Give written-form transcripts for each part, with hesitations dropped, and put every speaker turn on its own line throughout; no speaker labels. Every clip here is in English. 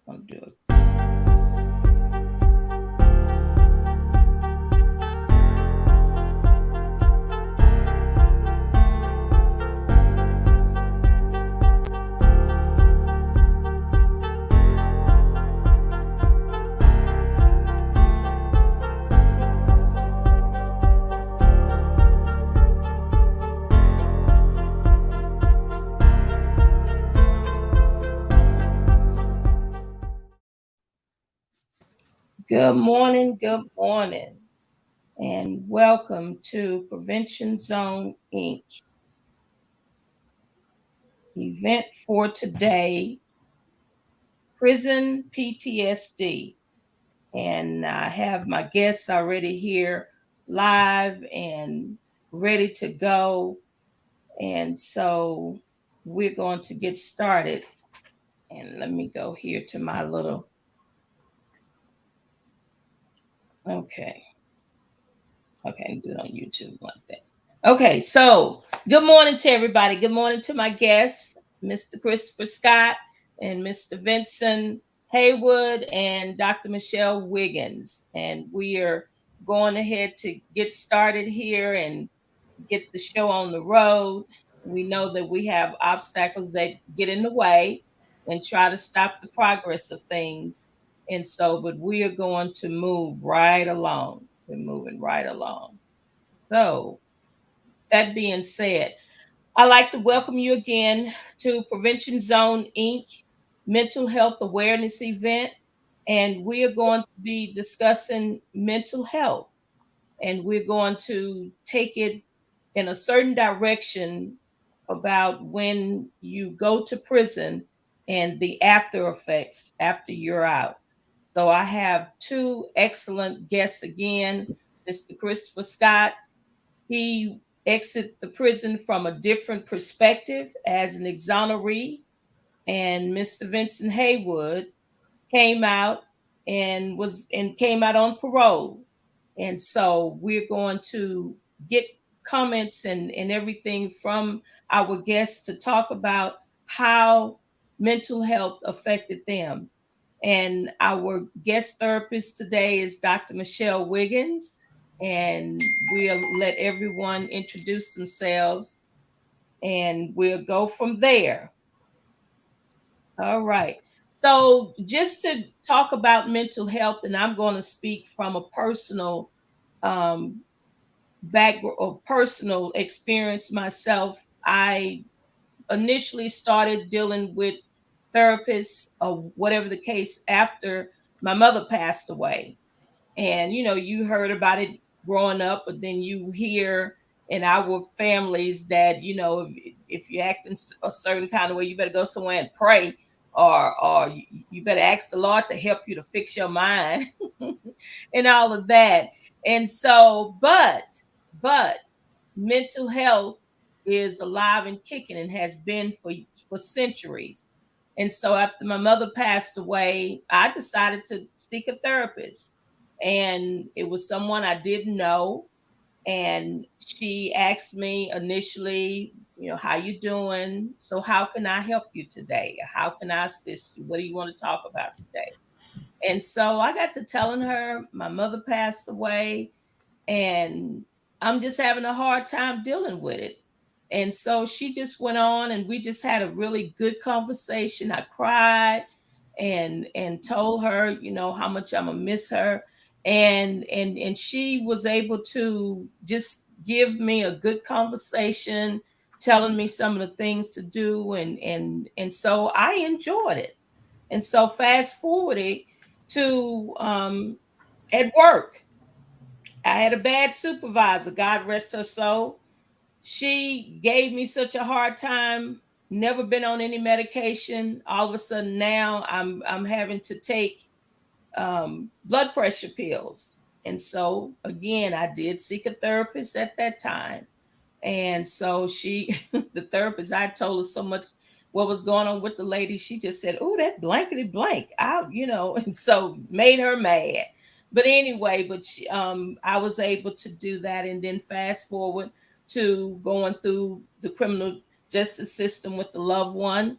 want to do it. Good morning, and welcome to Prevention Zone Inc. Event for today, Prison PTSD. And I have my guests already here live and ready to go. And so we're going to get started. And let me go here to my little, okay, do it on YouTube like that. Okay, so good morning to everybody. Good morning to my guests, Mr. Christopher Scott and Mr. Vincent Haywood and Dr. Michelle Wiggins. And we are going ahead to get started here and get the show on the road. We know that we have obstacles that get in the way and try to stop the progress of things. And so, but we are going to move right along. We're moving right along. So, that being said, I'd like to welcome you again to Prevention Zone Inc. Mental Health Awareness Event. And we are going to be discussing mental health. And we're going to take it in a certain direction about when you go to prison and the after effects after you're out. So I have two excellent guests again, Mr. Christopher Scott. He exit the prison from a different perspective as an exoneree, and Mr. Vincent Haywood came out and came out on parole. And so we're going to get comments and everything from our guests to talk about how mental health affected them. And our guest therapist today is Dr. Michelle Wiggins, and we'll let everyone introduce themselves and we'll go from there. All right. So, just to talk about mental health, and I'm going to speak from a personal background or personal experience myself. I initially started dealing with therapists or whatever the case after my mother passed away. And you heard about it growing up, but then you hear in our families that if you're acting a certain kind of way, you better go somewhere and pray, or you better ask the Lord to help you to fix your mind and all of that. And so, but mental health is alive and kicking and has been for centuries. And so after my mother passed away, I decided to seek a therapist. And it was someone I didn't know. And she asked me initially, how you doing? So how can I help you today? How can I assist you? What do you want to talk about today? And so I got to telling her my mother passed away and I'm just having a hard time dealing with it. And so she just went on and we just had a really good conversation. I cried and told her, how much I'm gonna miss her. And she was able to just give me a good conversation, telling me some of the things to do, and so I enjoyed it. And so fast forwarding to at work, I had a bad supervisor, God rest her soul. She gave me such a hard time, never been on any medication. All of a sudden now I'm having to take blood pressure pills. And so again, I did seek a therapist at that time. And so she, the therapist, I told her so much what was going on with the lady. She just said, "Oh, that blankety blank," out, and so made her mad. But anyway, I was able to do that, and then fast forward to going through the criminal justice system with the loved one.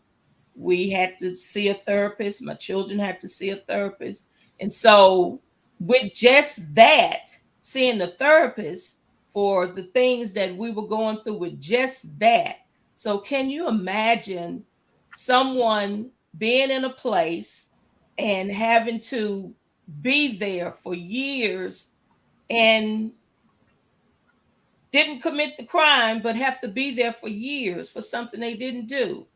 We had to see a therapist. My children had to see a therapist. And so, with just that, seeing the therapist for the things that we were going through with just that. So, can you imagine someone being in a place and having to be there for years and didn't commit the crime, but have to be there for years for something they didn't do?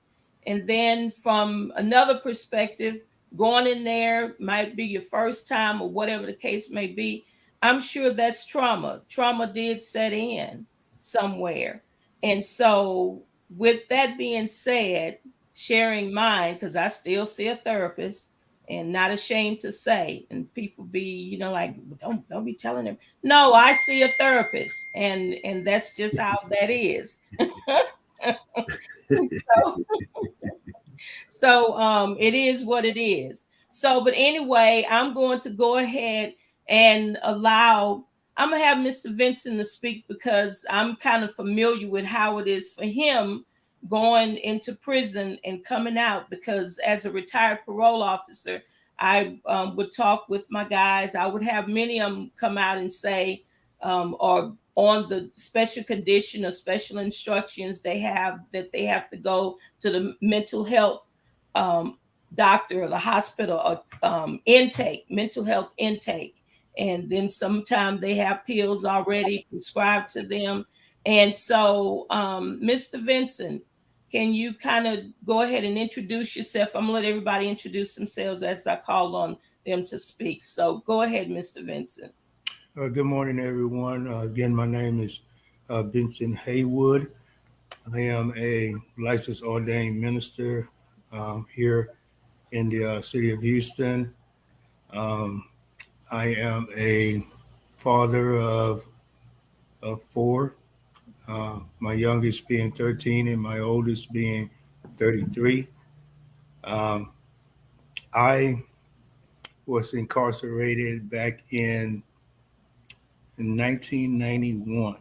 And then from another perspective, going in there might be your first time or whatever the case may be. I'm sure that's trauma. Trauma did set in somewhere. And so, with that being said, sharing mine, because I still see a therapist and not ashamed to say, and people be, like, don't be telling them. No, I see a therapist, and that's just how that is. So, it is what it is. So, but anyway, I'm going to go ahead and allow, I'm gonna have Mr. Vincent to speak because I'm kind of familiar with how it is for him going into prison and coming out, because as a retired parole officer, I would talk with my guys. I would have many of them come out and say, or on the special condition or special instructions they have, that they have to go to the mental health um, doctor or the hospital or intake, mental health intake. And then sometimes they have pills already prescribed to them. And so, Mr. Vincent, can you kind of go ahead and introduce yourself? I'm gonna let everybody introduce themselves as I call on them to speak. So go ahead, Mr. Vincent.
Good morning, everyone. Again, my name is Vincent Haywood. I am a licensed ordained minister here in the city of Houston. Um, I am a father of four, my youngest being 13 and my oldest being 33. Um, I was incarcerated back in 1991.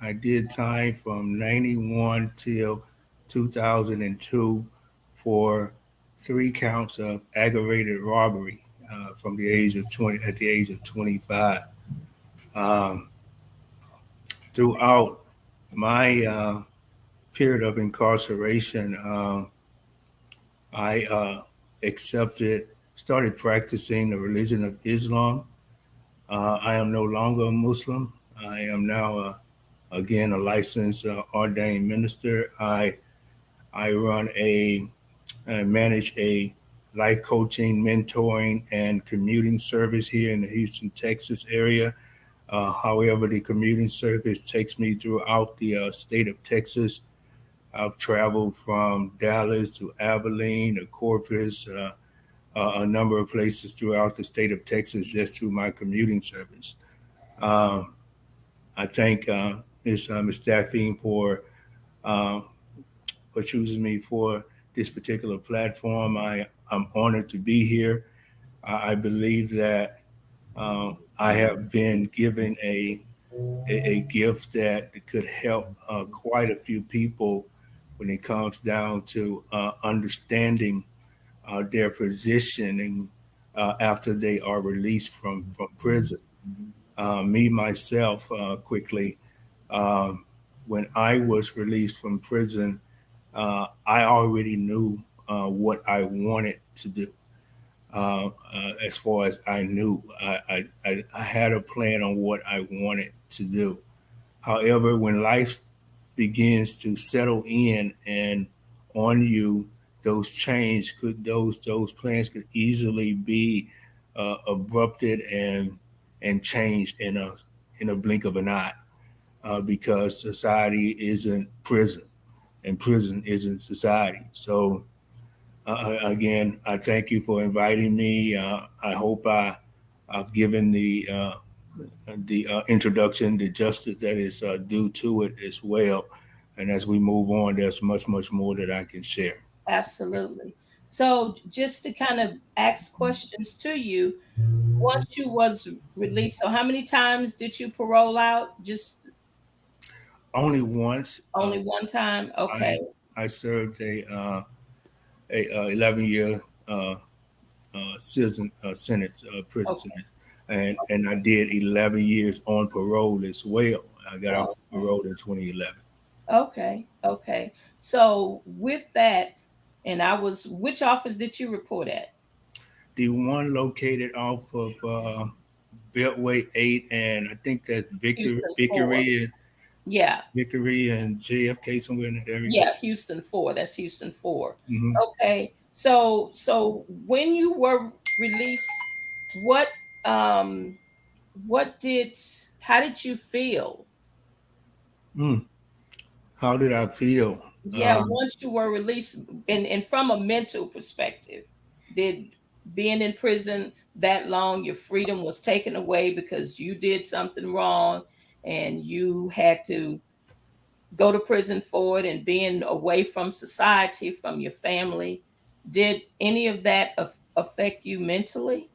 I did time from 91 till 2002 for 3 counts of aggravated robbery from the age of 20 at the age of 25. Um, Throughout my period of incarceration, I started practicing the religion of Islam. I am no longer a Muslim. I am now again a licensed ordained minister. I run I manage a life coaching, mentoring, and commuting service here in the Houston, Texas area. However, the commuting service takes me throughout the state of Texas. I've traveled from Dallas to Abilene to Corpus, a number of places throughout the state of Texas just through my commuting service. Um, I thank Ms. Daphine uh, for choosing me for this particular platform. I'm honored to be here. I believe that I have been given a gift that could help quite a few people when it comes down to understanding their positioning after they are released from prison. Me, myself, quickly, um, when I was released from prison, I already knew what I wanted to do. As far as I knew, I had a plan on what I wanted to do. However, when life begins to settle in and on you, those plans could easily be abrupted and changed in a blink of an eye because society isn't prison and prison isn't society. So again, I thank you for inviting me. I hope I've given the introduction, the justice that is due to it as well. And as we move on, there's much more that I can share.
Absolutely. So, just to kind of ask questions to you, once you was released, so how many times did you parole out? Just
Only once
only one time? Okay.
I served a 11-year sentence, prison
Okay.
sentence, and I did 11 years on parole as well. I got off
Okay.
parole in 2011.
Okay. Okay. So with that, and I was, which office did you report at?
The one located off of Beltway 8, and I think that's
Houston 4.
Vickery,
Yeah.
Vickery and JFK, somewhere in that area.
Yeah, Houston 4. That's Houston 4.
Hmm.
Okay. So when you were released, what um what did how did you feel?
Mm. How did I feel?
Yeah,
Uh,
once you were released, and from a mental perspective, did being in prison that long, your freedom was taken away because you did something wrong and you had to go to prison for it, and being away from society, from your family, did any of that affect you mentally?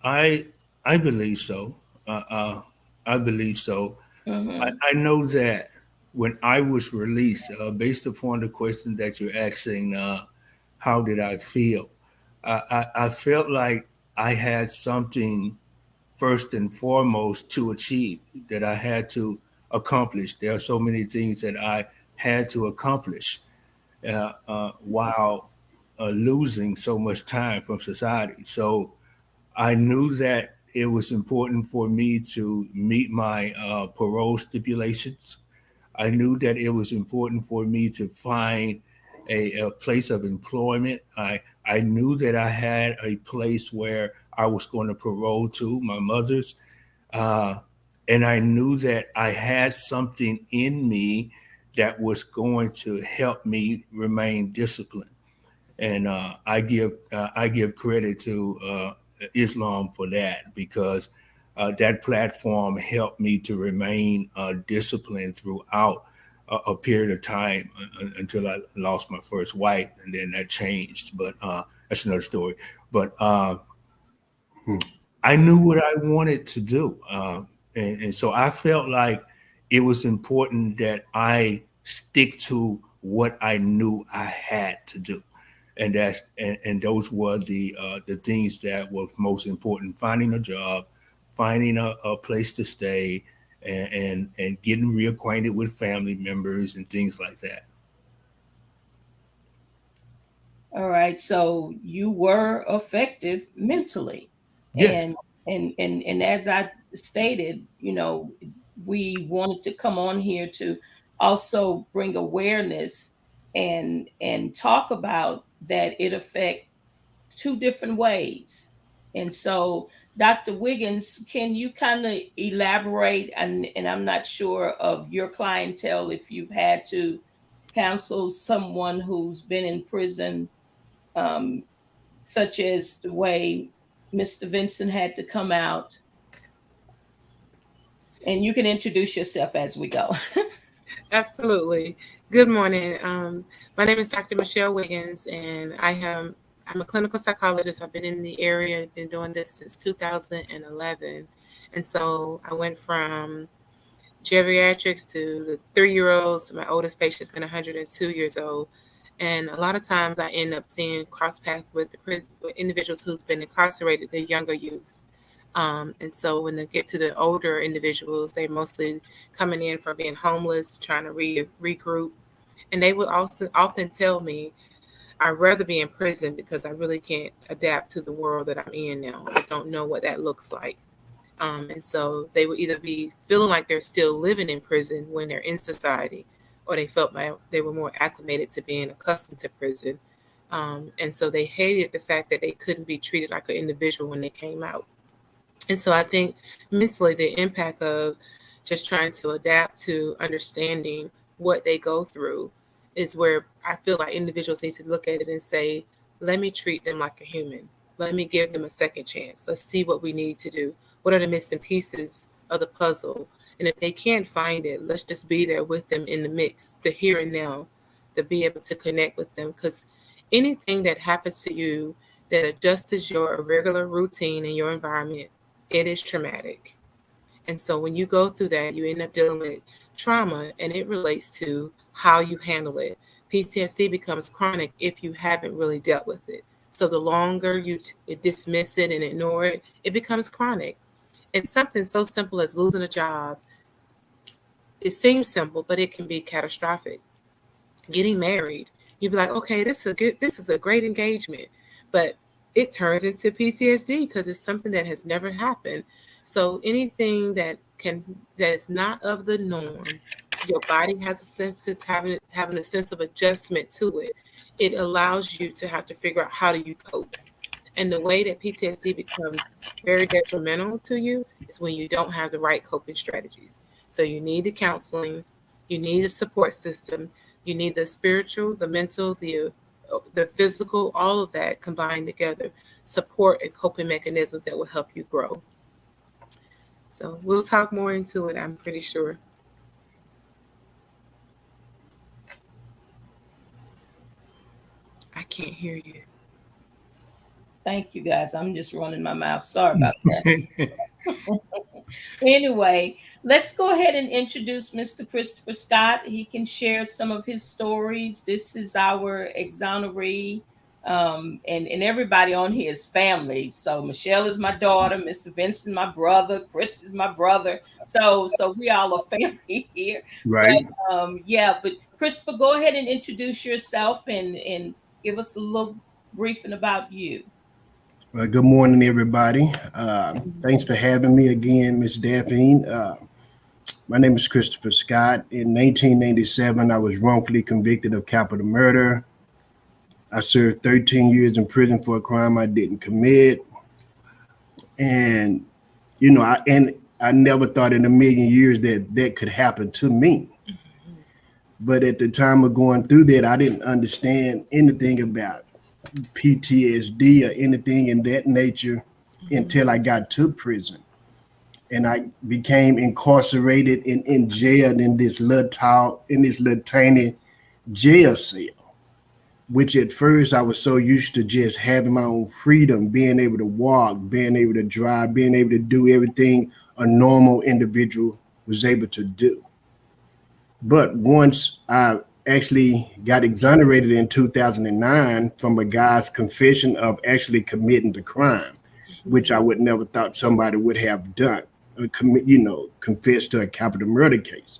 I I believe so. Uh, uh, I believe so.
Mm-hmm.
I know that when I was released, based upon the question that you're asking, how did I feel? I felt like I had something first and foremost to achieve, that I had to accomplish. There are so many things that I had to accomplish while losing so much time from society. So I knew that it was important for me to meet my parole stipulations. I knew that it was important for me to find a place of employment. I knew that I had a place where I was going to parole to, my mother's. Uh, and I knew that I had something in me that was going to help me remain disciplined. And I give credit to Islam for that, because that platform helped me to remain disciplined throughout a period of time until I lost my first wife, and then that changed. But that's another story. But I knew what I wanted to do, and so I felt like it was important that I stick to what I knew I had to do, and those were the things that were most important: finding a job, finding a place to stay, and getting reacquainted with family members and things like that.
All right, so you were effective mentally, and
Yes,
and as I stated, we wanted to come on here to also bring awareness and talk about that it affect two different ways. And so, Dr. Wiggins, can you kind of elaborate? And I'm not sure of your clientele, if you've had to counsel someone who's been in prison, um, such as the way Mr. Vincent had to come out. And you can introduce yourself as we go.
Absolutely. Good morning. My name is Dr. Michelle Wiggins, and I'm a clinical psychologist. I've been in the area, been doing this since 2011. And so I went from geriatrics to the 3-year-olds. My oldest patient's been 102 years old. And a lot of times I end up seeing cross paths with with individuals who's been incarcerated, the younger youth. And so when they get to the older individuals, they mostly coming in from being homeless, trying to regroup. And they would also often tell me, I'd rather be in prison because I really can't adapt to the world that I'm in now. I don't know what that looks like. And so they would either be feeling like they're still living in prison when they're in society, or they felt like they were more acclimated to being accustomed to prison. And so they hated the fact that they couldn't be treated like an individual when they came out. And so I think mentally the impact of just trying to adapt to understanding what they go through is where I feel like individuals need to look at it and say, let me treat them like a human. Let me give them a second chance. Let's see what we need to do. What are the missing pieces of the puzzle? And if they can't find it, let's just be there with them in the mix, the here and now, to be able to connect with them. Because anything that happens to you that adjusts your regular routine in your environment, it is traumatic. And so when you go through that, you end up dealing with trauma, and it relates to how you handle it. PTSD becomes chronic if you haven't really dealt with it. So the longer you dismiss it and ignore it, it becomes chronic. And something so simple as losing a job, it seems simple, but it can be catastrophic. Getting married, you'd be like, okay, this is a great engagement, but it turns into PTSD because it's something that has never happened. So anything that is not of the norm, your body has a sense of having a sense of adjustment to it. It allows you to have to figure out how do you cope. And the way that PTSD becomes very detrimental to you is when you don't have the right coping strategies. So you need the counseling, you need a support system, you need the spiritual, the mental, the physical, all of that combined together, support and coping mechanisms that will help you grow. So we'll talk more into it, I'm pretty sure. I can't hear you.
Thank you, guys. I'm just running my mouth. Sorry about that. Anyway, let's go ahead and introduce Mr. Christopher Scott. He can share some of his stories. This is our exoneree, and everybody on here is family. So Michelle is my daughter, Mr. Vincent my brother, Chris is my brother. So we all are family here.
Right.
But yeah, but Christopher, go ahead and introduce yourself and give us a little briefing about you.
Well, good morning, everybody. Thanks for having me again, Miss Daphine. My name is Christopher Scott. In 1997, I was wrongfully convicted of capital murder. I served 13 years in prison for a crime I didn't commit. And, I never thought in a million years that could happen to me. But at the time of going through that, I didn't understand anything about PTSD or anything in that nature until I got to prison. And I became incarcerated and in jail in this little tiny jail cell, which at first I was so used to just having my own freedom, being able to walk, being able to drive, being able to do everything a normal individual was able to do. But once I actually got exonerated in 2009 from a guy's confession of actually committing the crime, which I would never thought somebody would have done, confess to a capital murder case.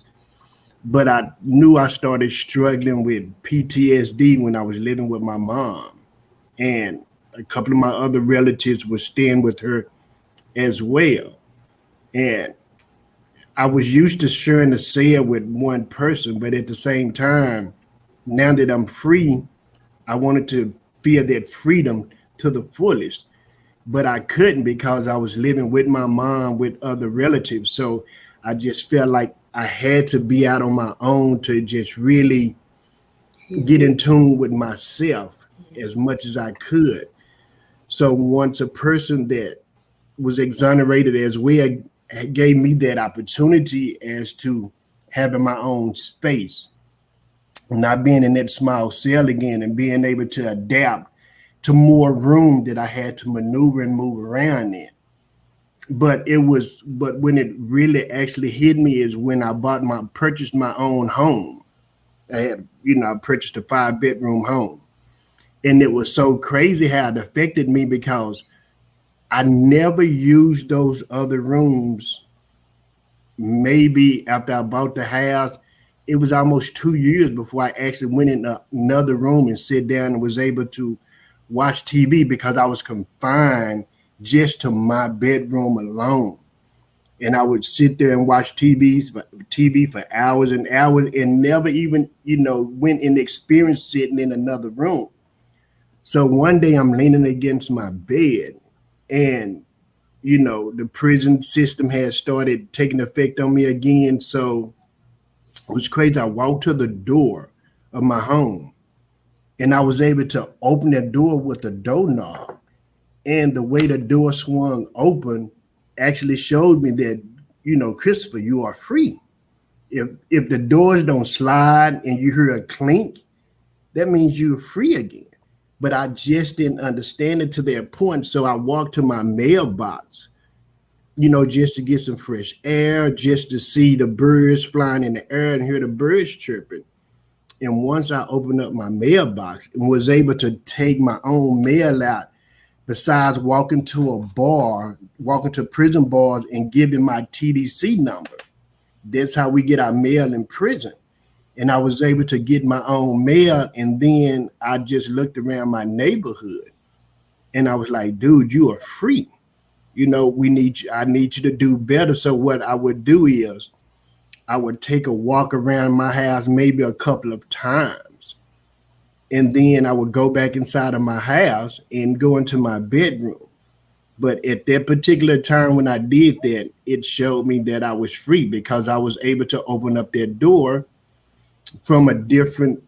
But I knew I started struggling with PTSD when I was living with my mom, and a couple of my other relatives were staying with her as well. And I was used to sharing a cell with one person, but at the same time, now that I'm free, I wanted to feel that freedom to the fullest, but I couldn't because I was living with my mom with other relatives. So I just felt like I had to be out on my own to just really get in tune with myself as much as I could. So once a person that was exonerated as well gave me that opportunity as to having my own space, not being in that small cell again and being able to adapt to more room that I had to maneuver and move around in. But when it really actually hit me is when I purchased my own home. I purchased a 5-bedroom home. And it was so crazy how it affected me because I never used those other rooms. Maybe after I bought the house, it was almost 2 years before I actually went in another room and sit down and was able to watch TV because I was confined just to my bedroom alone. And I would sit there and watch TV for hours and hours and never even, went and experienced sitting in another room. So one day I'm leaning against my bed and, the prison system had started taking effect on me again. So it was crazy. I walked to the door of my home and I was able to open the door with a doorknob. And the way the door swung open actually showed me that, Christopher, you are free. If the doors don't slide and you hear a clink, that means you're free again. But I just didn't understand it to that point. So I walked to my mailbox, just to get some fresh air, just to see the birds flying in the air and hear the birds chirping. And once I opened up my mailbox and was able to take my own mail out, besides walking to prison bars and giving my TDC number. That's how we get our mail in prison. And I was able to get my own mail. And then I just looked around my neighborhood and I was like, dude, you are free. I need you to do better. So what I would do is I would take a walk around my house maybe a couple of times. And then I would go back inside of my house and go into my bedroom. But at that particular time when I did that, it showed me that I was free because I was able to open up that door from a different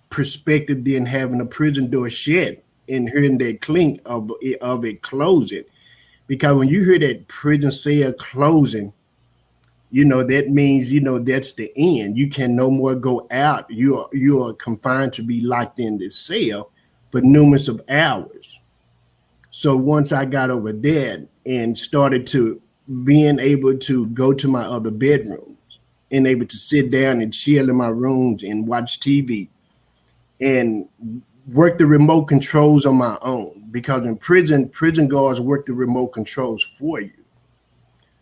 perspective than having a prison door shut and hearing that clink of it closing. Because when you hear that prison cell closing, that means, that's the end. You can no more go out. You are confined to be locked in this cell for numerous of hours. So once I got over that and started to being able to go to my other bedrooms and able to sit down and chill in my rooms and watch TV and work the remote controls on my own, because in prison guards work the remote controls for you.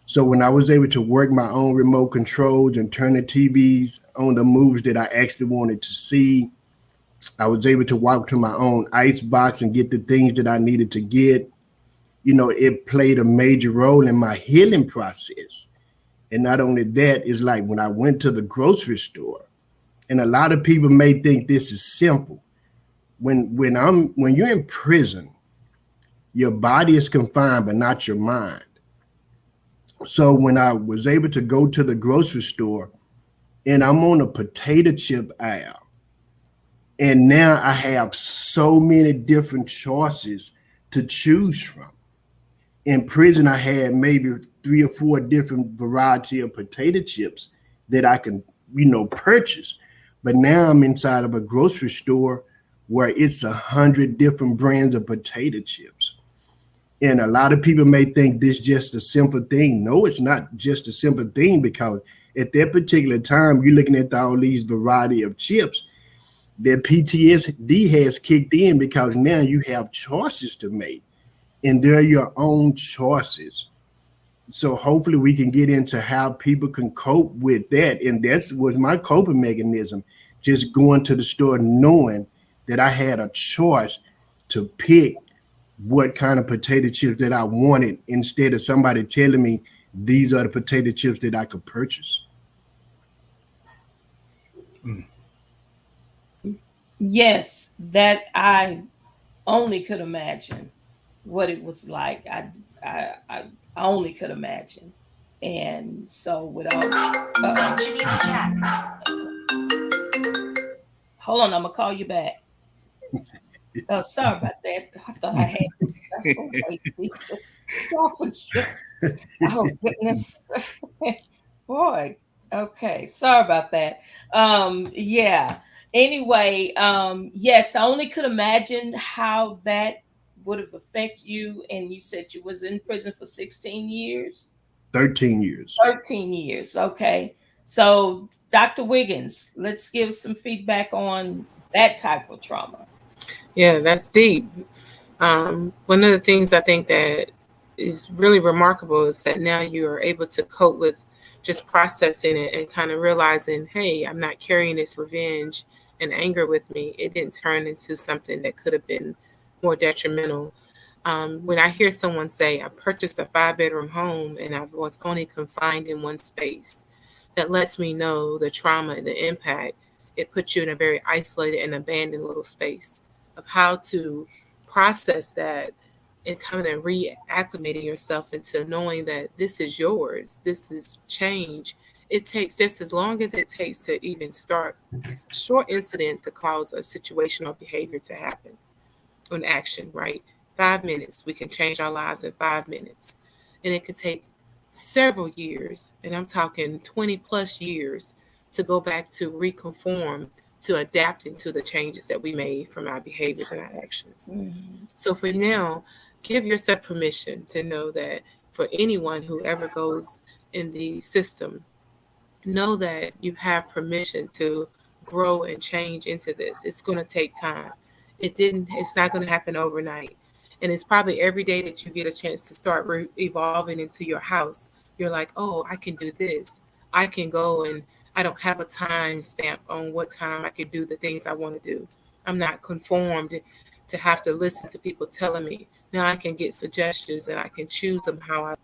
So when I was able to work my own remote controls and turn the TVs on the movies that I actually wanted to see, I was able to walk to my own ice box and get the things that I needed to get. It played a major role in my healing process. And not only that, it's like when I went to the grocery store, and a lot of people may think this is simple. When you're in prison, your body is confined, but not your mind. So when I was able to go to the grocery store and I'm on a potato chip aisle, and now I have so many different choices to choose from. In prison, I had maybe 3 or 4 different variety of potato chips that I can, purchase. But now I'm inside of a grocery store where it's 100 different brands of potato chips. And a lot of people may think this is just a simple thing. No, it's not just a simple thing, because at that particular time, you're looking at all these variety of chips. That PTSD has kicked in because now you have choices to make, and they're your own choices. So hopefully we can get into how people can cope with that. And that's was my coping mechanism, just going to the store knowing that I had a choice to pick what kind of potato chips that I wanted, instead of somebody telling me these are the potato chips that I could purchase.
Yes, that I only could imagine what it was like. I only could imagine. And so with all hold on, I'm gonna call you back. Oh, sorry about that. I thought I had this stuff away. Oh goodness. Boy. Okay. Sorry about that. Yeah. Anyway, yes, I only could imagine how that would have affected you. And you said you was in prison for 16 years?
13 years.
13 years. Okay. So Dr. Wiggins, let's give some feedback on that type of trauma.
Yeah, that's deep. One of the things I think that is really remarkable is that now you are able to cope with just processing it and kind of realizing, hey, I'm not carrying this revenge and anger with me. It didn't turn into something that could have been more detrimental. When I hear someone say, I purchased a 5-bedroom home and I was only confined in one space, that lets me know the trauma and the impact. It puts you in a very isolated and abandoned little space of how to process that and coming and reacclimating yourself into knowing that this is yours. This is change. It takes just as long as it takes to even start. It's a short incident to cause a situation or behavior to happen, an action, right? 5 minutes. We can change our lives in 5 minutes. And it can take several years, and I'm talking 20 plus years, to go back to reconform, to adapting to the changes that we made from our behaviors and our actions. Mm-hmm. So for now, give yourself permission to know that for anyone who ever goes in the system, know that you have permission to grow and change into this. It's going to take time. It's not going to happen overnight. And it's probably every day that you get a chance to start evolving into your house. You're like, oh, I can do this. I can go, and I don't have a time stamp on what time I can do the things I want to do. I'm not conformed to have to listen to people telling me. Now I can get suggestions and I can choose them how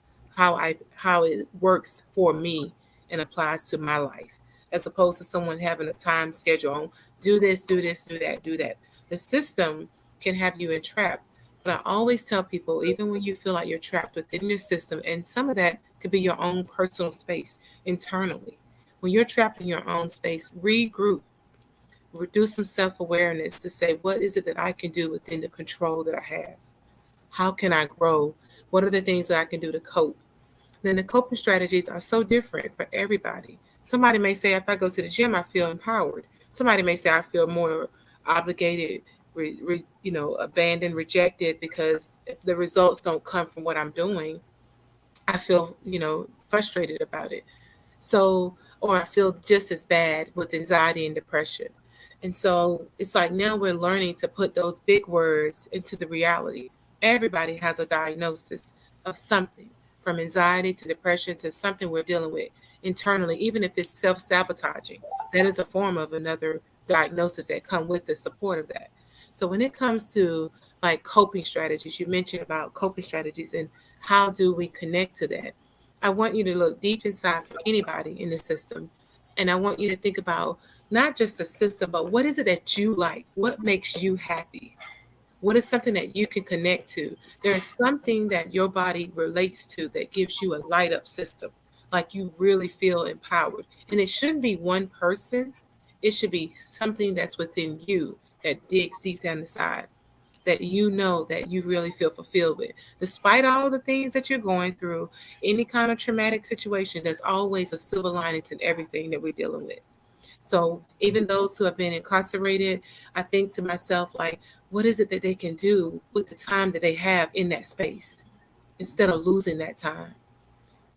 it works for me and applies to my life, as opposed to someone having a time schedule on do this, do this, do that, do that. The system can have you entrapped. But I always tell people, even when you feel like you're trapped within your system, and some of that could be your own personal space internally. When you're trapped in your own space, regroup, do some self awareness to say, what is it that I can do within the control that I have? How can I grow? What are the things that I can do to cope? Then the coping strategies are so different for everybody. Somebody may say, if I go to the gym, I feel empowered. Somebody may say, I feel more obligated, abandoned, rejected, because if the results don't come from what I'm doing, I feel, frustrated about it. So, or I feel just as bad with anxiety and depression. And so it's like now we're learning to put those big words into the reality. Everybody has a diagnosis of something, from anxiety to depression to something we're dealing with internally, even if it's self-sabotaging. That is a form of another diagnosis that come with the support of that. So when it comes to like coping strategies, you mentioned about coping strategies and how do we connect to that? I want you to look deep inside for anybody in the system. And I want you to think about not just the system, but what is it that you like? What makes you happy? What is something that you can connect to? There is something that your body relates to that gives you a light up system, like you really feel empowered. And it shouldn't be one person, it should be something that's within you that digs deep down inside, that you know that you really feel fulfilled with. Despite all the things that you're going through, any kind of traumatic situation, there's always a silver lining to everything that we're dealing with. So even those who have been incarcerated, I think to myself, like, what is it that they can do with the time that they have in that space instead of losing that time?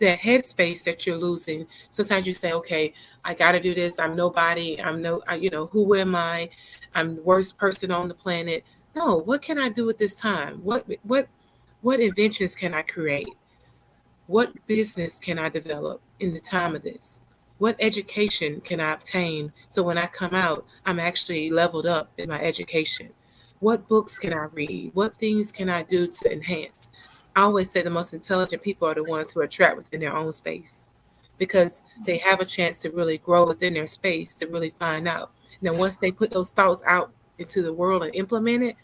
That headspace that you're losing. Sometimes you say, okay, I got to do this. I'm nobody. Who am I? I'm the worst person on the planet. No, what can I do with this time? What inventions can I create? What business can I develop in the time of this? What education can I obtain so when I come out, I'm actually leveled up in my education? What books can I read? What things can I do to enhance? I always say the most intelligent people are the ones who are trapped within their own space because they have a chance to really grow within their space to really find out. Now, once they put those thoughts out into the world and implement it,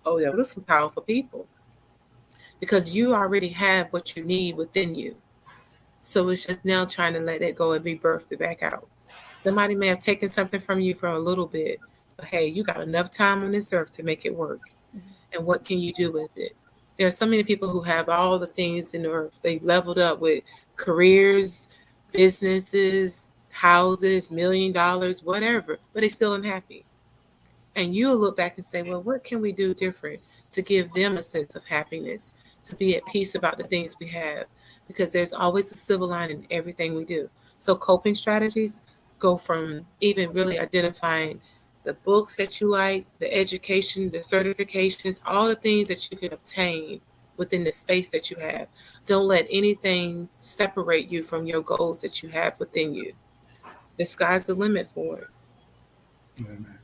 oh, yeah, those are some powerful people because you already have what you need within you. So it's just now trying to let it go and be birthed back out. Somebody may have taken something from you for a little bit, but hey, you got enough time on this earth to make it work. And what can you do with it? There are so many people who have all the things in the earth. They leveled up with careers, businesses, houses, $1 million, whatever, but they still unhappy. And you'll look back and say, well, what can we do different to give them a sense of happiness, to be at peace about the things we have? Because there's always a silver lining in everything we do. So coping strategies go from even really identifying the books that you like, the education, the certifications, all the things that you can obtain within the space that you have. Don't let anything separate you from your goals that you have within you. The sky's the limit for it.
Amen.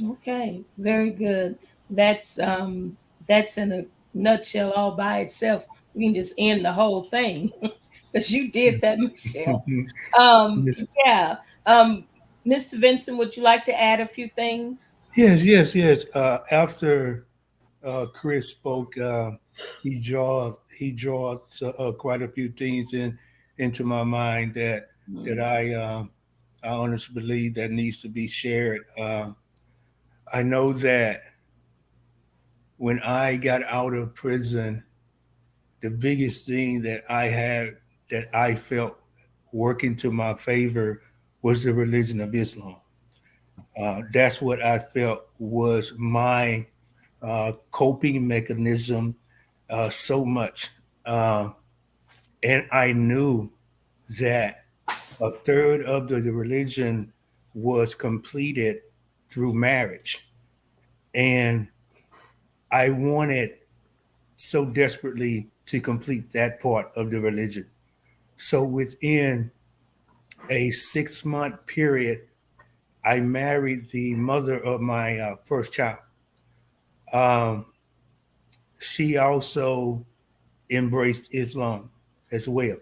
Okay, very good. That's in a nutshell all by itself. We can just end the whole thing because you did that, Michelle.
Yes,
Yeah. Mr. Vincent, would you like to add a few things?
yes. After Chris spoke, he draws quite a few things into my mind that I honestly believe that needs to be shared. I know that when I got out of prison, the biggest thing that I felt working to my favor was the religion of Islam. That's what I felt was my coping mechanism so much. And I knew that a third of the religion was completed through marriage. And I wanted so desperately to complete that part of the religion. So within a 6-month period, I married the mother of my first child. Um, she also embraced Islam as well.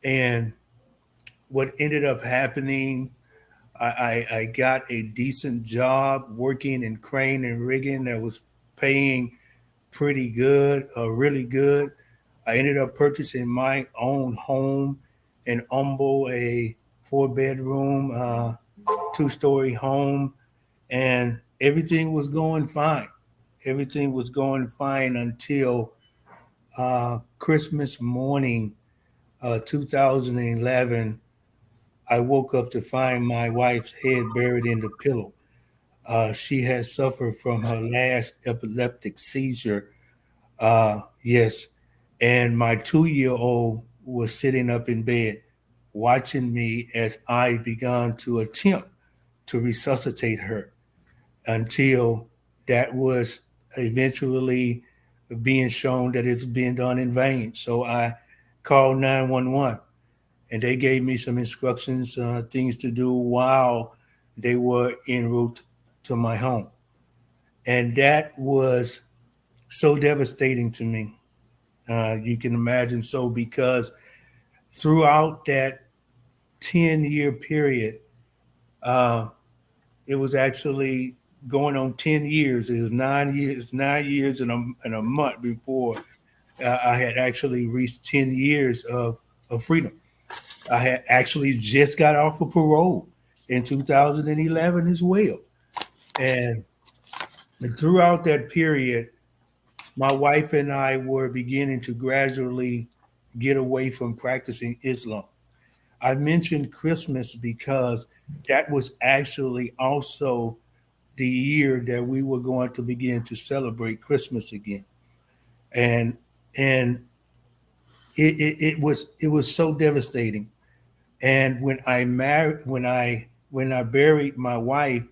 And what ended up happening, I got a decent job working in crane and rigging that was paying pretty good, really good. I ended up purchasing my own home in Humble, a 4-bedroom, 2-story home, and everything was going fine. Everything was going fine until Christmas morning, 2011. I woke up to find my wife's head buried in the pillow. She had suffered from her last epileptic seizure. Yes. And my 2-year-old was sitting up in bed watching me as I began to attempt to resuscitate her until that was eventually being shown that it's being done in vain. So I called 911 and they gave me some instructions, things to do while they were en route to my home. And that was so devastating to me. You can imagine so, because throughout that 10-year period, uh, it was actually going on 10 years. It was 9 years and a month before I had actually reached 10 years of freedom. I had actually just got off of parole in 2011 as well. And throughout that period, my wife and I were beginning to gradually get away from practicing Islam. I mentioned Christmas because that was actually also the year that we were going to begin to celebrate Christmas again. And and it was so devastating. And when I buried my wife,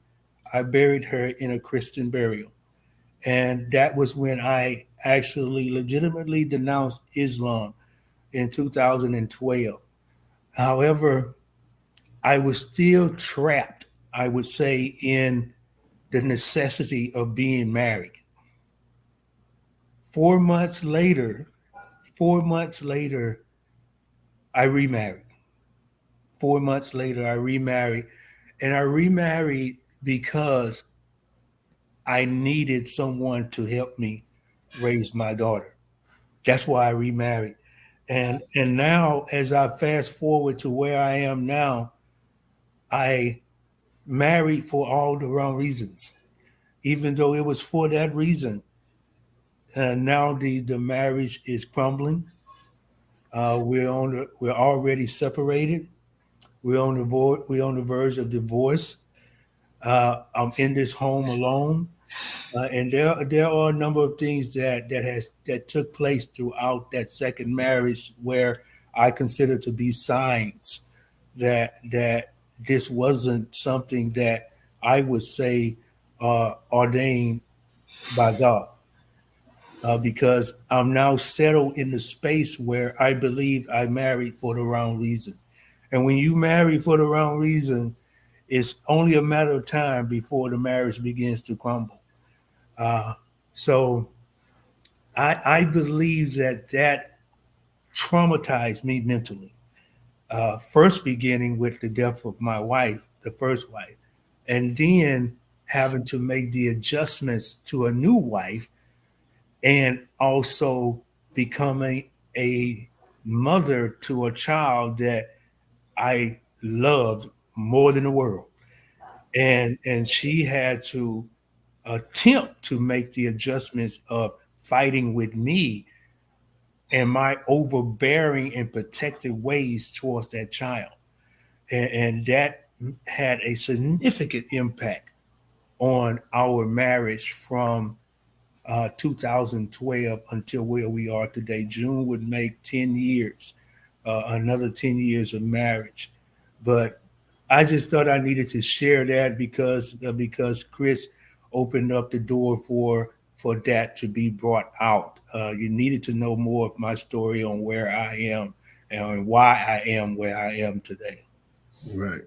I buried her in a Christian burial. And that was when I actually legitimately denounced Islam in 2012. However, I was still trapped, I would say, in the necessity of being married. 4 months later, 4 months later, I remarried. 4 months later, I remarried. And I remarried because I needed someone to help me raise my daughter. That's why I remarried. And now, as I fast forward to where I am now, I married for all the wrong reasons. Even though it was for that reason, now the marriage is crumbling. We're already separated. We're on the verge of divorce. I'm in this home alone. And there are a number of things that took place throughout that second marriage where I consider to be signs that this wasn't something that I would say ordained by God, because I'm now settled in the space where I believe I married for the wrong reason. And when you marry for the wrong reason, it's only a matter of time before the marriage begins to crumble. Uh, so I believe that traumatized me mentally. First beginning with the death of my wife, the first wife, and then having to make the adjustments to a new wife, and also becoming a mother to a child that I loved more than the world. And she had to attempt to make the adjustments of fighting with me and my overbearing and protective ways towards that child. And that had a significant impact on our marriage from 2012 until where we are today. June would make 10 years, another 10 years of marriage. But I just thought I needed to share that because Chris opened up the door for that to be brought out. You needed to know more of my story on where I am and why I am where I am today.
Right.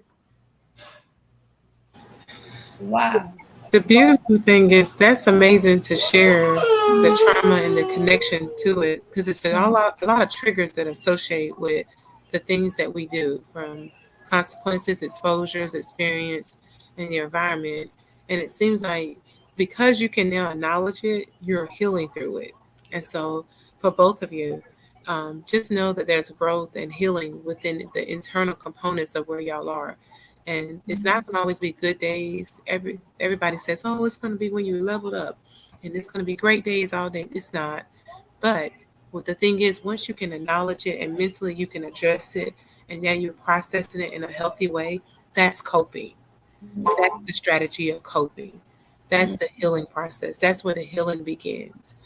Wow.
The beautiful thing is that's amazing to share the trauma and the connection to it because it's a lot of triggers that associate with the things that we do from consequences, exposures, experience, and the environment. And it seems like because you can now acknowledge it, you're healing through it. And so for both of you, just know that there's growth and healing within the internal components of where y'all are. And it's not going to always be good days. Everybody says, "Oh, it's going to be when you leveled up, and it's going to be great days all day." It's not. But what the thing is, once you can acknowledge it and mentally you can address it, and now you're processing it in a healthy way, that's coping. That's the strategy of coping. That's the healing process. That's where the healing begins.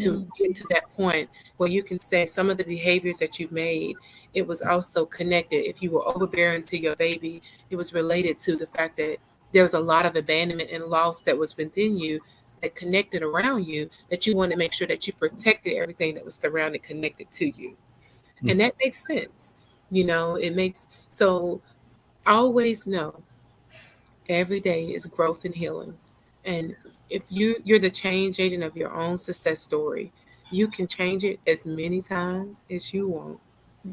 To get to that point where you can say some of the behaviors that you made, it was also connected. If you were overbearing to your baby, it was related to the fact that there was a lot of abandonment and loss that was within you that connected around you, that you wanted to make sure that you protected everything that was surrounded, connected to you. And that makes sense. It makes so always know every day is growth and healing. And if you're the change agent of your own success story, you can change it as many times as you want.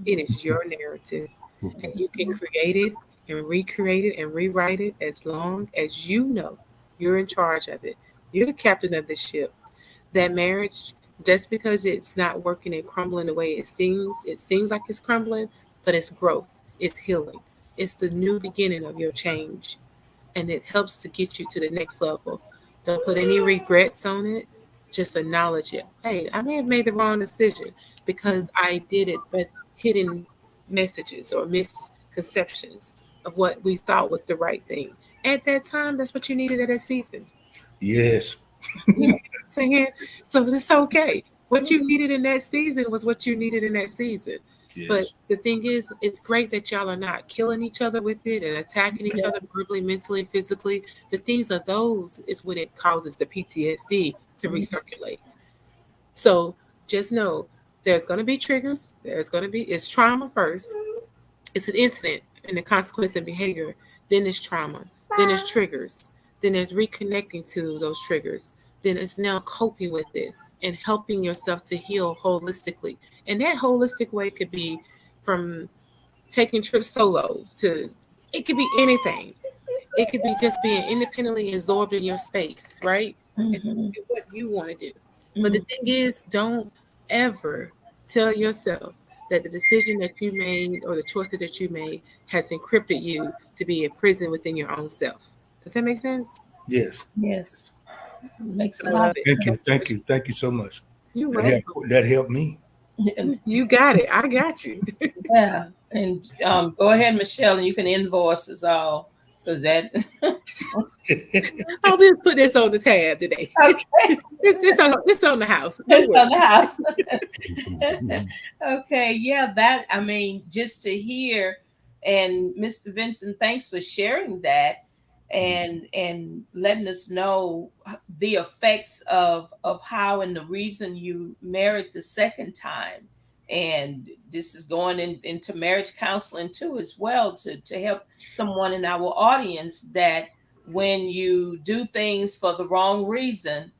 It is your narrative. And you can create it and recreate it and rewrite it as long as you know you're in charge of it. You're the captain of the ship. That marriage, just because it's not working and crumbling the way it seems like it's crumbling, but it's growth, it's healing, it's the new beginning of your change, and it helps to get you to the next level. Don't put any regrets on it. Just acknowledge it. Hey, I may have made the wrong decision because I did it with hidden messages or misconceptions of what we thought was the right thing. At that time, that's what you needed at that season.
Yes.
You see what I'm saying? So it's okay. What you needed in that season was what you needed in that season. But
Yes.
the thing is, it's great that y'all are not killing each other with it and attacking each other verbally, mentally, physically. The things of those is what it causes the PTSD to recirculate. So just know there's going to be triggers. It's trauma first. It's an incident and the consequence and behavior. Then it's trauma. Then it's triggers. Then there's reconnecting to those triggers. Then it's now coping with it and helping yourself to heal holistically. And that holistic way could be from taking trips solo to it could be anything. It could be just being independently absorbed in your space, right? And do what you want to do. But the thing is, don't ever tell yourself that the decision that you made or the choices that you made has encrypted you to be in prison within your own self. Does that make sense?
Yes.
Yes. Makes a
I
lot
love
of
it.
Thank you. Thank you. Thank you so much.
You're
That
welcome.
that helped me.
sense.
You got it. I got you.
Yeah. And go ahead, Michelle, and you can invoice us all because that.
I'll just put this on the tab today.
Okay.
This on the house. Don't
It's
worry.
on the house. Okay, yeah, that I mean, just to hear, and Mr. Vincent, thanks for sharing that and letting us know the effects of how and the reason you married the second time. And this is going into marriage counseling too, as well, to help someone in our audience that when you do things for the wrong reason,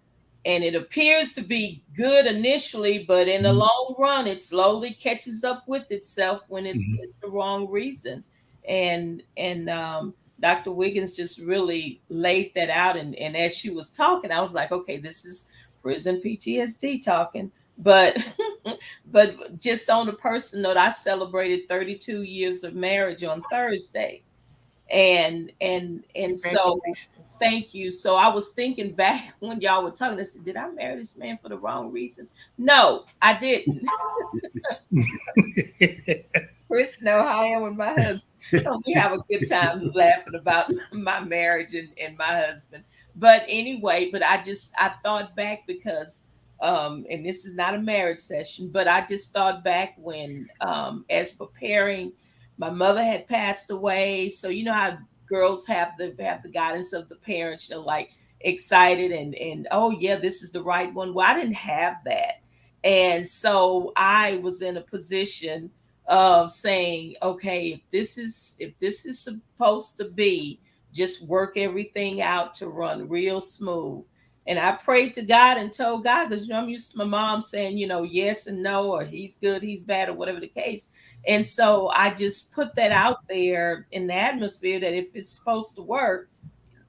and it appears to be good initially, but in the long run, it slowly catches up with itself when it's the wrong reason. And Dr. Wiggins just really laid that out. And as she was talking, I was like, okay, this is prison PTSD talking. But but just on a personal note, I celebrated 32 years of marriage on Thursday. And so
Congratulations.
thank you. So I was thinking back when y'all were talking, I said, did I marry this man for the wrong reason? No, I didn't. Chris know how I am with my husband. So we have a good time laughing about my marriage and my husband. But anyway, but I thought back because and this is not a marriage session, but I just thought back when as preparing My mother had passed away, so you know how girls have the guidance of the parents, like excited and oh yeah, this is the right one. Well, I didn't have that, and so I was in a position of saying, okay, if this is supposed to be, just work everything out to run real smooth. And I prayed to God and told God, because I'm used to my mom saying, yes and no, or he's good, he's bad, or whatever the case. And so I just put that out there in the atmosphere that if it's supposed to work,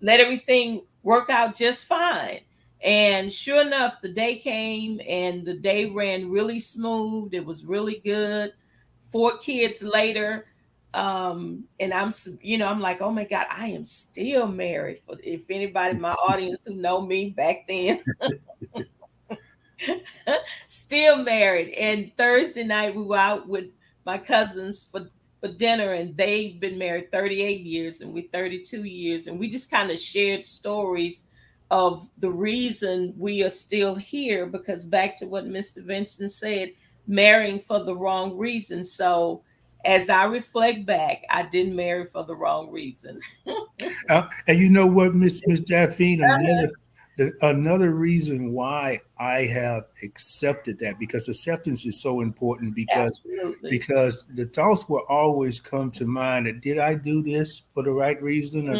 let everything work out just fine. And sure enough, the day came and the day ran really smooth. It was really good. 4 kids later, and I'm like, oh my God, I am still married. For if anybody in my audience who know me back then, still married. And Thursday night we were out with my cousins for dinner, and they've been married 38 years and we 32 years, and we just kind of shared stories of the reason we are still here, because back to what Mr. Vincent said, marrying for the wrong reason. So as I reflect back, I didn't marry for the wrong reason.
And you know what, Miss Daphine, another reason why I have accepted that, because acceptance is so important, because
Absolutely.
the thoughts will always come to mind that did I do this for the right reason, or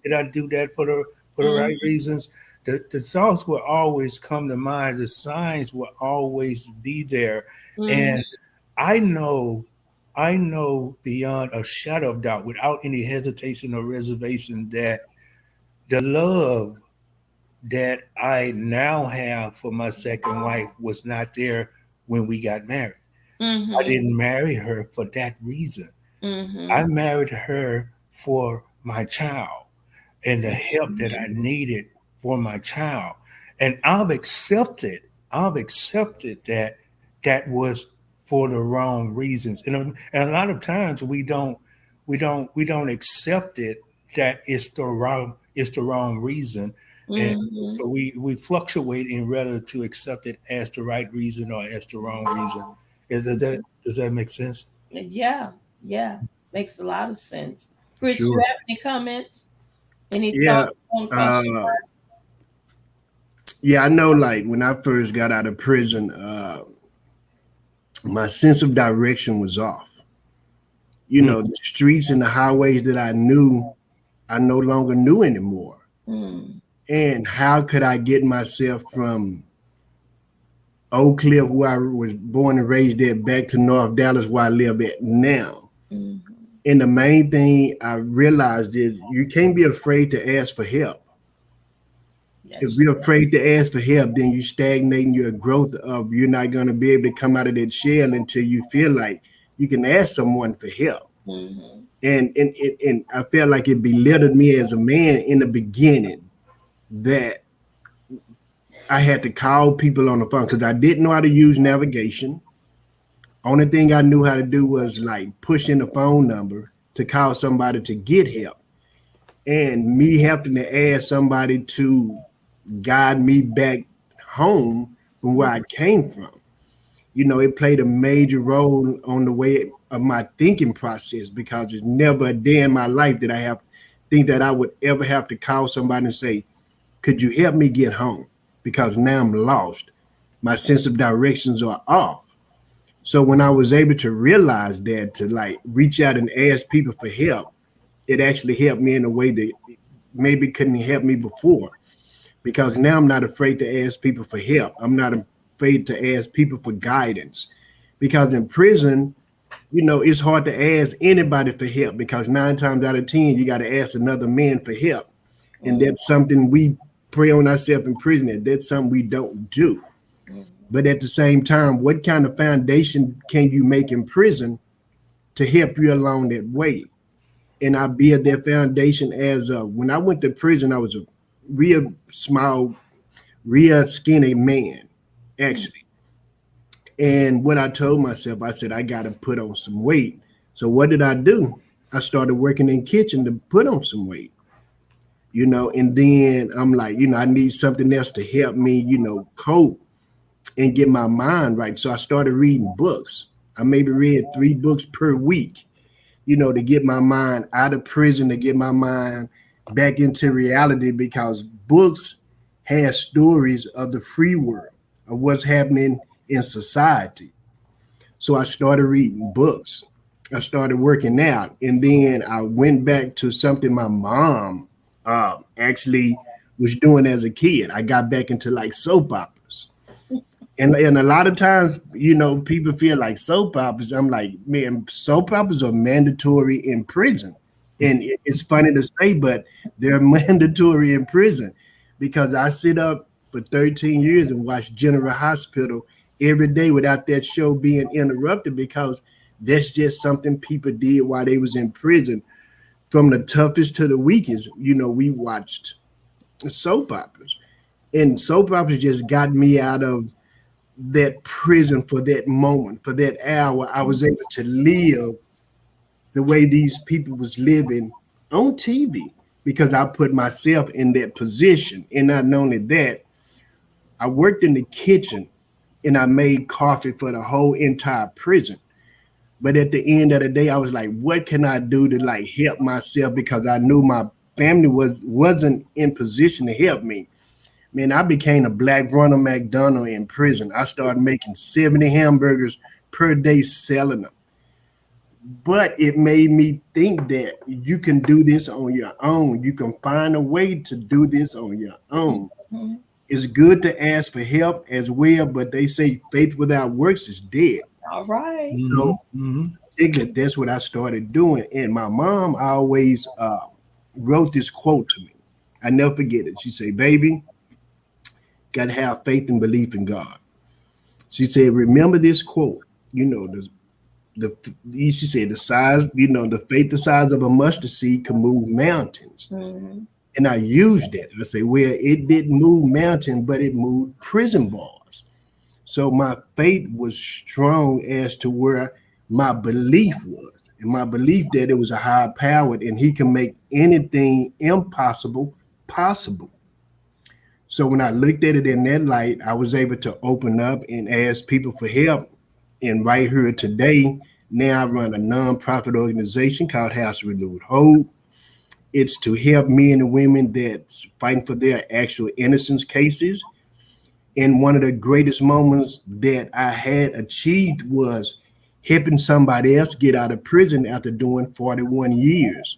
did I do that for the right reasons? The thoughts will always come to mind. The signs will always be there, and I know beyond a shadow of doubt, without any hesitation or reservation, that the love that I now have for my second wife was not there when we got married. I didn't marry her for that reason. I married her for my child and the help that I needed for my child. And I've accepted that that was for the wrong reasons. And a lot of times we don't accept it that it's the wrong reason. And so we fluctuate in whether to accept it as the right reason or as the wrong reason. Does that make sense?
Yeah, makes a lot of sense. Chris, you
Sure.
have any comments? Any
Yeah.
thoughts on question?
Yeah, I know, like when I first got out of prison, my sense of direction was off. The streets and the highways that I knew, I no longer knew anymore. And how could I get myself from Oak Cliff, where I was born and raised at, back to North Dallas, where I live at now? And the main thing I realized is you can't be afraid to ask for help. If you're afraid to ask for help, then you stagnate in your growth of you're not going to be able to come out of that shell until you feel like you can ask someone for help. And I felt like it belittled me as a man in the beginning that I had to call people on the phone because I didn't know how to use navigation. Only thing I knew how to do was like push in the phone number to call somebody to get help. And me having to ask somebody to guide me back home from where I came from. It played a major role on the way of my thinking process, because it's never a day in my life that I think that I would ever have to call somebody and say, could you help me get home? Because now I'm lost. My sense of directions are off. So when I was able to realize that, to like reach out and ask people for help, it actually helped me in a way that maybe couldn't help me before. Because now I'm not afraid to ask people for help. I'm not afraid to ask people for guidance. Because in prison, it's hard to ask anybody for help, because 9 times out of 10, you got to ask another man for help. And that's something we prey on ourselves in prison. That's something we don't do. But at the same time, what kind of foundation can you make in prison to help you along that way? And I built that foundation as when I went to prison, I was a real small, real skinny man, actually. And what I told myself, I said, I got to put on some weight. So what did I do? I started working in the kitchen to put on some weight. And then I'm like, I need something else to help me, cope and get my mind right. So I started reading books. I maybe read 3 books per week. to get my mind out of prison, to get my mind back into reality, because books have stories of the free world, of what's happening in society. So I started reading books. I started working out. And then I went back to something my mom actually was doing as a kid. I got back into like soap operas. And a lot of times, people feel like soap operas. I'm like, man, soap operas are mandatory in prison. And it's funny to say, but they're mandatory in prison, because I sit up for 13 years and watch General Hospital every day without that show being interrupted, because that's just something people did while they was in prison. From the toughest to the weakest, we watched soap operas. And soap operas just got me out of that prison for that moment, for that hour. I was able to live the way these people was living on TV, because I put myself in that position. And not only that, I worked in the kitchen and I made coffee for the whole entire prison. But at the end of the day, I was like, what can I do to like help myself? Because I knew my family wasn't in position to help me. Man, I became a black Ronald McDonald in prison. I started making 70 hamburgers per day, selling them. But it made me think that you can do this on your own. You can find a way to do this on your own.
Mm-hmm.
It's good to ask for help as well, but they say faith without works is dead.
All right.
So that's what I started doing. And my mom always wrote this quote to me. I never forget it. She said, baby, got to have faith and belief in God. She said, remember this quote, she said the size, the faith the size of a mustard seed can move mountains.
Mm-hmm.
And I used that. I say, well, it didn't move mountain, but it moved prison bars. So my faith was strong as to where my belief was. And my belief that it was a higher power and he can make anything impossible possible. So when I looked at it in that light, I was able to open up and ask people for help. And right here today, now I run a nonprofit organization called House of Renewed Hope. It's to help men and women that's fighting for their actual innocence cases. And one of the greatest moments that I had achieved was helping somebody else get out of prison after doing 41 years.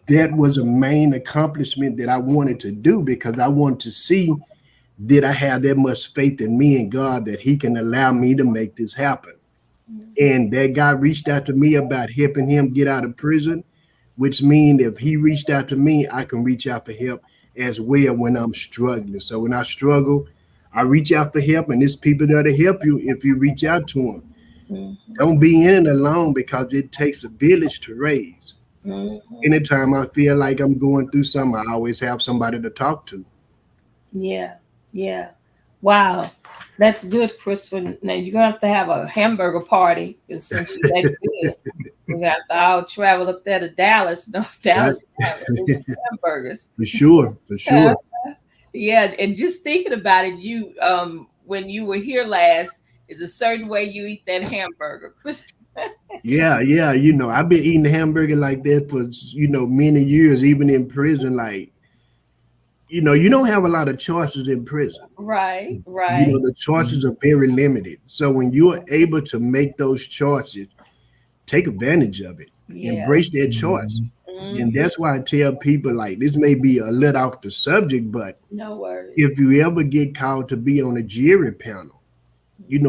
That was a main accomplishment that I wanted to do, because I wanted to see that I have that much faith in me and God that he can allow me to make this happen. And that guy reached out to me about helping him get out of prison, which means if he reached out to me, I can reach out for help as well when I'm struggling. So when I struggle, I reach out for help, and there's people there to help you if you reach out to them.
Mm-hmm.
Don't be in it alone, because it takes a village to raise.
Mm-hmm.
Anytime I feel like I'm going through something, I always have somebody to talk to.
Yeah. Wow. That's good, Christopher. Now you're gonna have a hamburger party, because since you're that good, we're gonna have to all travel up there to Dallas. No, Dallas hamburgers.
For sure.
Yeah, and just thinking about it, you when you were here last, is a certain way you eat that hamburger.
Yeah. I've been eating hamburger like that for many years, even in prison. Like, you don't have a lot of choices in prison.
Right.
The choices are very limited. So when you're able to make those choices, take advantage of it. Yeah. Embrace that choice. Mm-hmm. And that's why I tell people, like, this may be a little off the subject, but
no worries.
If you ever get called to be on a jury panel,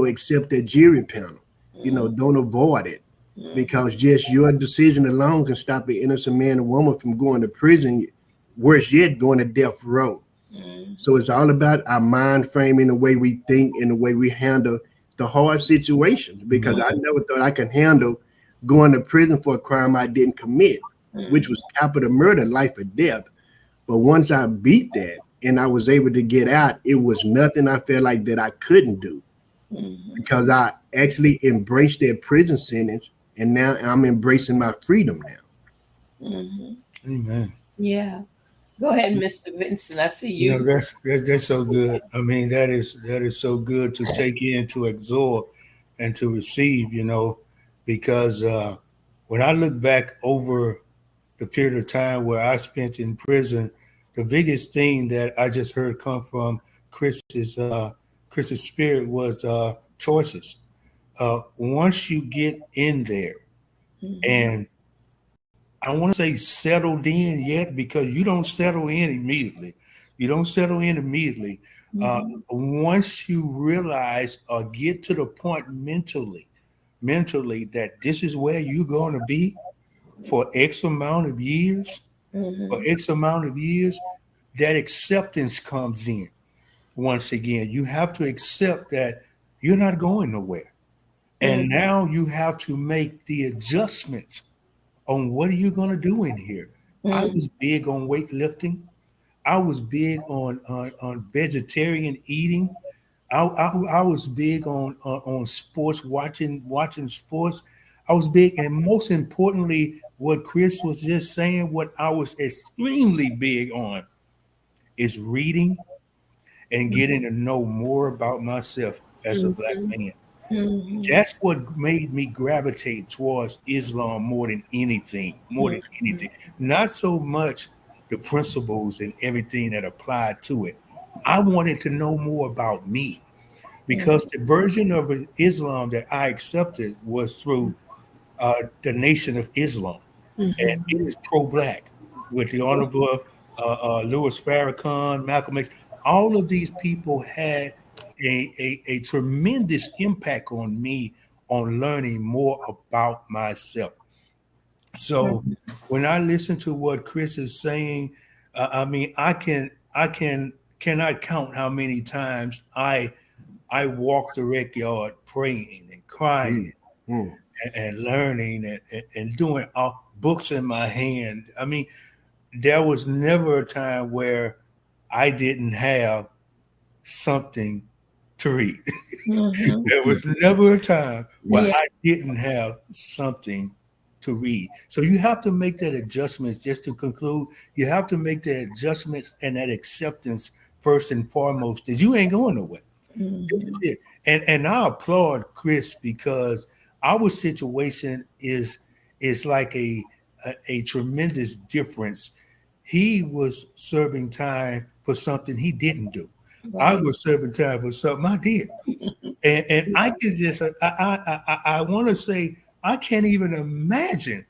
accept that jury panel. Don't avoid it, because just your decision alone can stop an innocent man or woman from going to prison. Worse yet, going to death row. So it's all about our mind framing, the way we think and the way we handle the hard situations, because I never thought I could handle going to prison for a crime I didn't commit, which was capital murder, life or death. But once I beat that and I was able to get out, it was nothing I felt like that I couldn't do, because I actually embraced that prison sentence, and now I'm embracing my freedom now.
Amen.
Yeah. Go ahead, Mr. Vincent. I see you.
That's so good. I mean, that is so good to take in, to absorb, and to receive. Because when I look back over the period of time where I spent in prison, the biggest thing that I just heard come from Chris's Chris's spirit was choices. Once you get in there, and I don't want to say settled in yet because you don't settle in immediately. You don't settle in immediately. Once you realize or get to the point mentally that this is where you're going to be for X amount of years, for X amount of years, that acceptance comes in. Once again, you have to accept that you're not going nowhere. And now you have to make the adjustments on what are you going to do in here. I was big on weightlifting. I was big on vegetarian eating. I was big on sports, watching sports. I was big, and most importantly, what Chris was just saying, what I was extremely big on is reading and getting to know more about myself as a black man. That's what made me gravitate towards Islam more than anything, Not so much the principles and everything that applied to it. I wanted to know more about me because the version of Islam that I accepted was through the Nation of Islam, and it is pro-black with the Honorable Louis Farrakhan, Malcolm X. All of these people had a tremendous impact on me on learning more about myself. So when I listen to what Chris is saying, I mean, cannot count how many times I walk the rec yard praying and crying and learning and doing books in my hand. I mean, there was never a time where I didn't have something to read. There was never a time where I didn't have something to read. So you have to make that adjustment. Just to conclude, you have to make that adjustment and that acceptance first and foremost that you ain't going nowhere. This is it. And I applaud Chris because our situation is like a tremendous difference. He was serving time for something he didn't do. I was serving time for something I did, and I can just I want to say I can't even imagine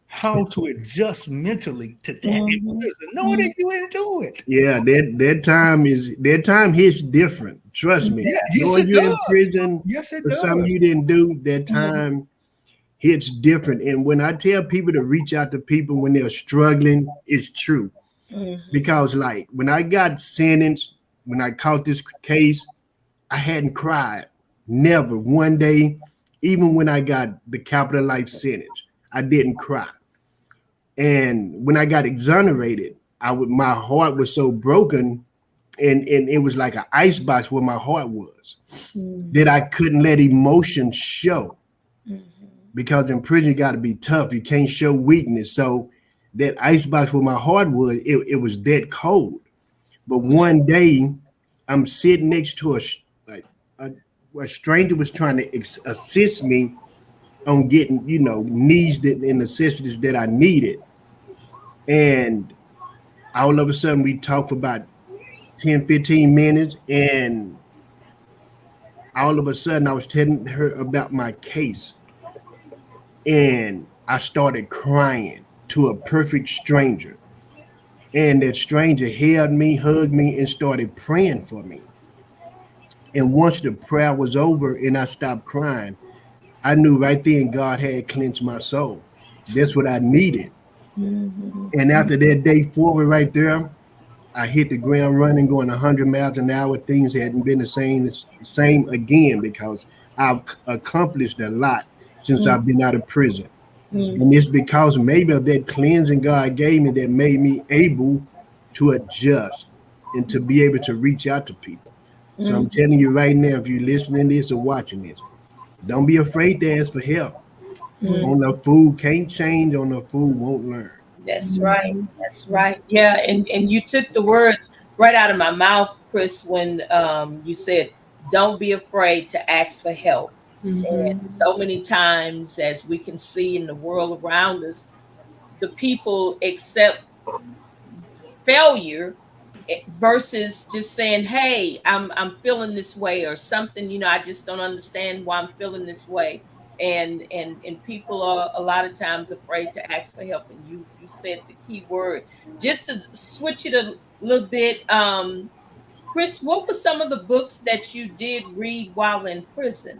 how to adjust mentally to that. Knowing that you didn't do it.
Yeah, that time hits different. Trust me.
Yes,
Knowing
it
you're in
does.
prison
Yes, it
for
does.
something you didn't do, that time hits different. And when I tell people to reach out to people when they're struggling, it's true. Because like when I got sentenced, when I caught this case, I hadn't cried. Never one day, even when I got the capital life sentence, I didn't cry. And when I got exonerated, my heart was so broken, and it was like an icebox where my heart was, that I couldn't let emotion show. Because in prison you got to be tough. You can't show weakness. So that icebox where my heart was, it was dead cold. But one day, I'm sitting next to a stranger was trying to assist me on getting, needs and necessities that I needed. And all of a sudden, we talked for about 10, 15 minutes. And all of a sudden, I was telling her about my case. And I started crying to a perfect stranger. And that stranger held me, hugged me, and started praying for me. And once the prayer was over and I stopped crying, I knew right then God had cleansed my soul. That's what I needed. And after that day forward right there, I hit the ground running, going 100 miles an hour. Things hadn't been the same again because I've accomplished a lot since I've been out of prison. And it's because maybe of that cleansing God gave me that made me able to adjust and to be able to reach out to people. So I'm telling you right now, if you're listening to this or watching this, don't be afraid to ask for help. On a fool can't change, on a fool won't learn.
That's right. That's right. Yeah, and you took the words right out of my mouth, Chris, when you said, "Don't be afraid to ask for help." And so many times, as we can see in the world around us, the people accept failure versus just saying, "Hey, I'm feeling this way," or something. I just don't understand why I'm feeling this way. And people are a lot of times afraid to ask for help. And you said the key word. Just to switch it a little bit, Chris, what were some of the books that you did read while in prison?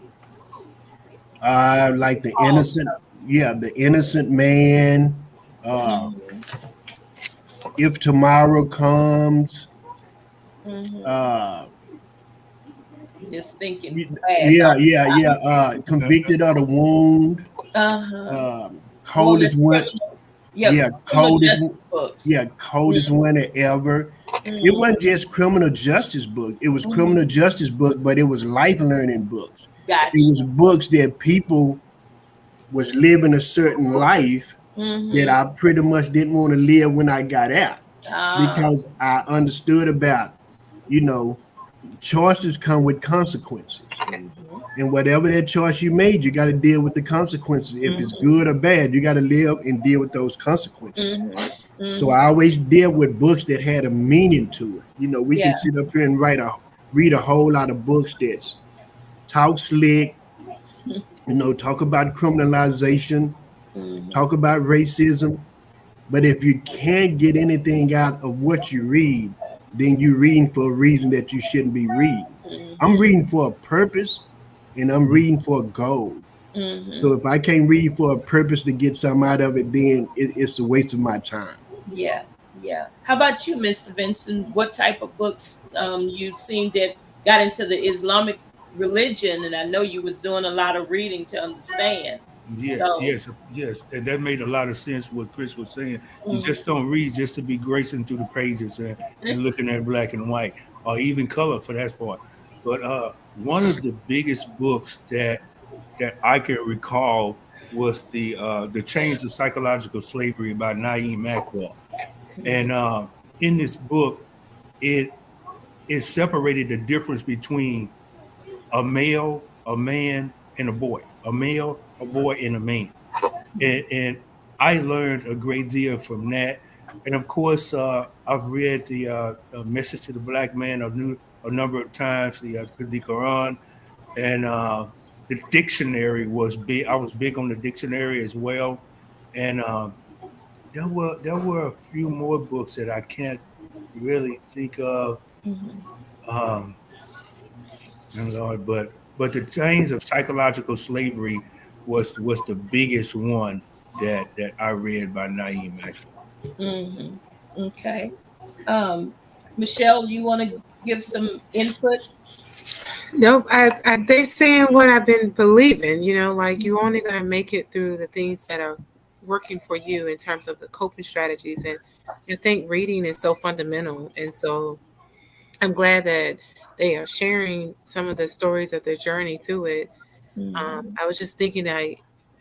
Like the
Oh,
innocent, yeah, the innocent man. Uh,
mhm,
if tomorrow comes,
mhm.
uh,
Just thinking
y-
fast.
yeah, yeah, yeah. Convicted of the wound.
Uh-huh.
Coldest
Warless
one.
criminal. Yep,
Yeah,
criminal justice books.
yeah, coldest winter ever. It
Mm-hmm.
wasn't just criminal justice book. It was criminal
Mm-hmm.
justice book, but it was life learning books. It
Gotcha.
was books that people was living a certain life that
Mm-hmm.
I pretty much didn't want to live when I got out
Ah.
because I understood about, you know, choices come with consequences.
Mm-hmm.
And whatever that choice you made, you got to deal with the consequences. If it's
Mm-hmm.
good or bad, you got to live and deal with those consequences.
Mm-hmm.
So
Mm-hmm.
I always deal with books that had a meaning to it. We
Yeah.
can sit up here and read a whole lot of books that talk slick, talk about criminalization,
Mm-hmm.
talk about racism. But if you can't get anything out of what you read, then you're reading for a reason that you shouldn't be reading. I'm
Mm-hmm.
reading for a purpose and I'm reading for a goal.
Mm-hmm.
So if I can't read for a purpose to get something out of it, then it's a waste of my time.
Yeah. Yeah. How about you, Mr. Vincent? What type of books you've seen that got into the Islamic religion? And I know you was doing a lot of reading to understand.
Yes,
So.
yes, yes. And that made a lot of sense what Chris was saying. You
Mm-hmm.
just don't read just to be gracing through the pages and looking at black and white or even color for that part. But one of the biggest books that I can recall was the Chains of Psychological Slavery by Naeem Akbar. And in this book, it it separated the difference between a male, a man, and a boy. A male, a boy, and a man. And I learned a great deal from that. And of course, I've read the Message to the Black Man a number of times, the Quran, and the dictionary was big. I was big on the dictionary as well, and there were a few more books that I can't really think of.
Mm-hmm.
Um, and Lord, but the chains of psychological slavery was the biggest one that I read by Naeem Akbar.
Mm-hmm. Okay. Um, Michelle, you want to give some input?
Nope, they saying what I've been believing. Like you're only gonna make it through the things that are working for you in terms of the coping strategies, and I think reading is so fundamental. And so I'm glad that they are sharing some of the stories of their journey through it.
Mm-hmm.
I was just thinking that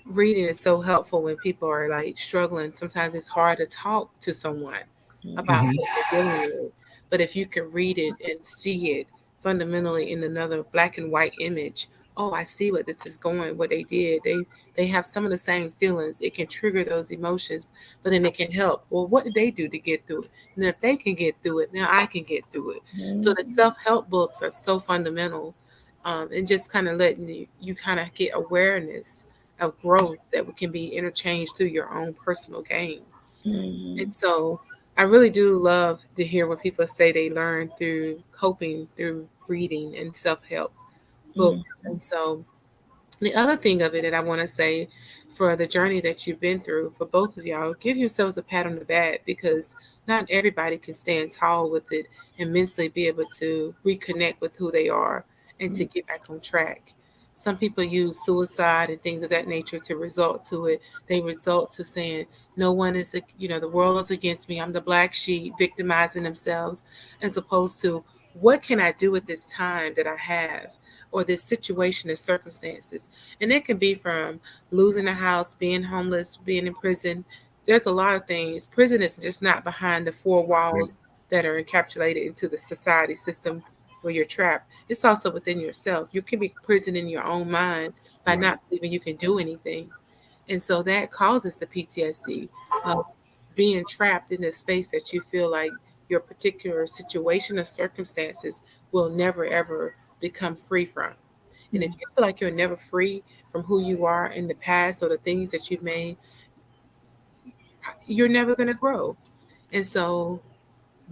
reading is so helpful when people are like struggling. Sometimes it's hard to talk to someone about
Hmm.
what they're dealing with. But if you can read it and see it fundamentally in another black and white image, oh, I see what this is going, what they did. They have some of the same feelings. It can trigger those emotions, but then it can help. Well, what did they do to get through it? And if they can get through it, now I can get through it. So the
Mm-hmm.
self-help books are so fundamental, and just kind of letting you kind of get awareness of growth that can be interchanged through your own personal gain.
Mm-hmm.
And so I really do love to hear when people say they learn through coping, through reading and self help books. And so the other thing of it that I want to say for the journey that you've been through, for both of y'all, give yourselves a pat on the back because not everybody can stand tall with it and mentally be able to reconnect with who they are and to get back on track. Some people use suicide and things of that nature to result to it. They result to saying, no one is, the world is against me. I'm the black sheep, victimizing themselves, as opposed to what can I do with this time that I have or this situation and circumstances. And it can be from losing a house, being homeless, being in prison. There's a lot of things. Prison is just not behind the four walls that are encapsulated into the society system where you're trapped. It's also within yourself. You can be prisoned in your own mind by
Right.
not believing you can do anything. And so that causes the PTSD of being trapped in this space that you feel like your particular situation or circumstances will never ever become free from. And if you feel like you're never free from who you are in the past or the things that you've made, you're never going to grow. And so,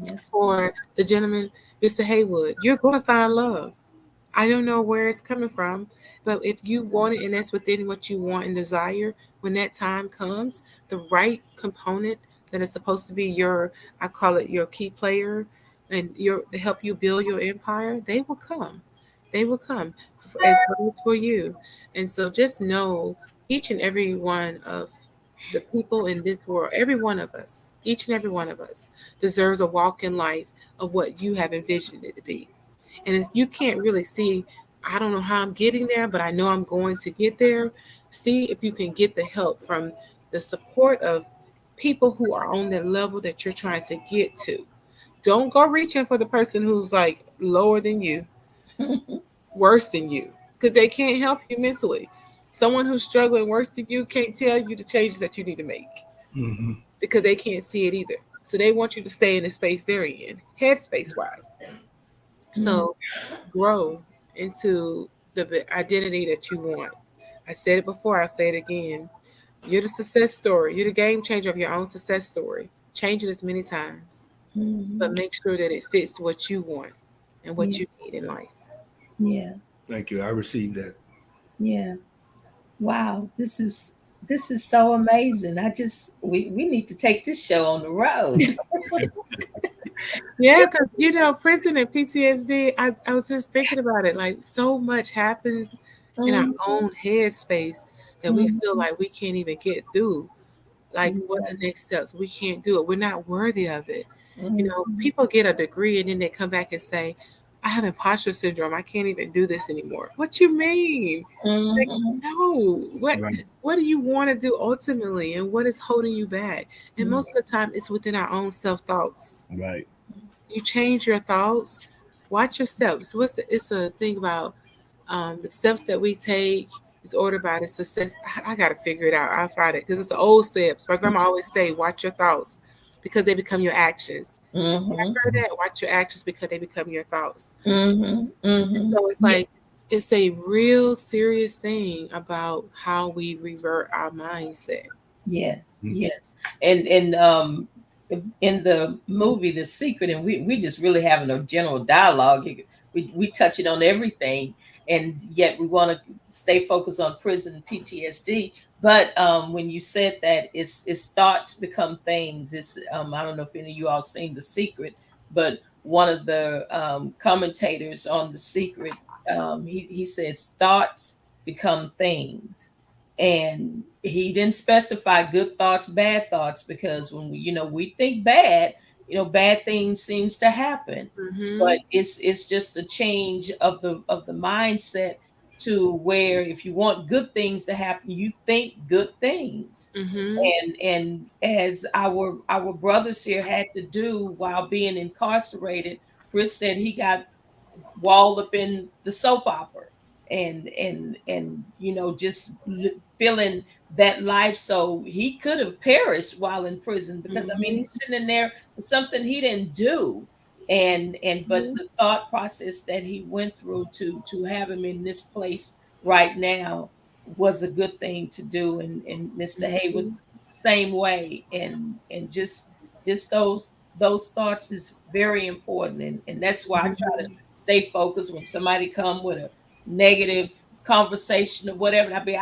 Yes.
for the gentleman, Mr. Haywood, you're going to find love. I don't know where it's coming from, but if you want it and that's within what you want and desire, when that time comes, the right component that is supposed to be your, I call it your key player, and your to help you build your empire, they will come. They will come as well as for you. And so just know each and every one of the people in this world, every one of us, each and every one of us deserves a walk in life of what you have envisioned it to be. And if you can't really see, I don't know how I'm getting there, but I know I'm going to get there. See if you can get the help from the support of people who are on the level that you're trying to get to. Don't go reaching for the person who's like lower than you, worse than you, because they can't help you mentally. Someone who's struggling worse than you can't tell you the changes that you need to make
Hmm.
because they can't see it either. So they want you to stay in the space they're in, headspace wise.
Mm.
So grow into the identity that you want. I said it before, I say it again. You're the success story. You're the game changer of your own success story. Change it as many times, but
Mhm.
make sure that it fits to what you want and what
Yeah.
you need in life.
Yeah.
Thank you. I received that.
Yeah. Wow. This is so amazing. We need to take this show on the road.
Yeah, because prison and PTSD, I was just thinking about it. Like, so much happens in our
Mhm.
own headspace that we feel
Mhm.
like we can't even get through. Like, what
Yeah.
the next steps? We can't do it. We're not worthy of it.
Mhm.
People get a degree and then they come back and say, I have imposter syndrome. I can't even do this anymore. What you mean? Like,
Mhm.
no.
Right.
What do you want to do ultimately, and what is holding you back? And
Mhm.
most of the time, it's within our own self thoughts.
Right.
You change your thoughts. Watch your steps. It's a thing about the steps that we take is ordered by the success. I got to figure it out. I'll find it because it's the old steps. My grandma always say, watch your thoughts because they become your actions. You see, I
Mhm.
heard that. Watch your actions because they become your thoughts.
Mhm.
And
Mhm.
so it's
Yeah.
like, it's a real serious thing about how we revert our mindset.
Yes,
Mm.
yes. And in the movie The Secret, and we just really having a general dialogue. We touching on everything, and yet we want to stay focused on prison PTSD. But when you said that it's thoughts become things, it's I don't know if any of you all seen The Secret, but one of the commentators on The Secret, he says thoughts become things, and he didn't specify good thoughts, bad thoughts, because when we think bad, bad things seems to happen.
Mm-hmm.
But it's just a change of the mindset, to where if you want good things to happen, you think good things.
Mm-hmm.
And as our brothers here had to do while being incarcerated, Chris said he got walled up in the soap opera, and just feeling that life. So he could have perished while in prison, because I mean
Mm-hmm.
he's sitting in there for something he didn't do. And but the thought process that he went through to have him in this place right now was a good thing to do. And Mr. Haywood,
Mm-hmm.
same way. And just those thoughts is very important. And that's why I try to stay focused when somebody come with a negative conversation or whatever. And I'll be,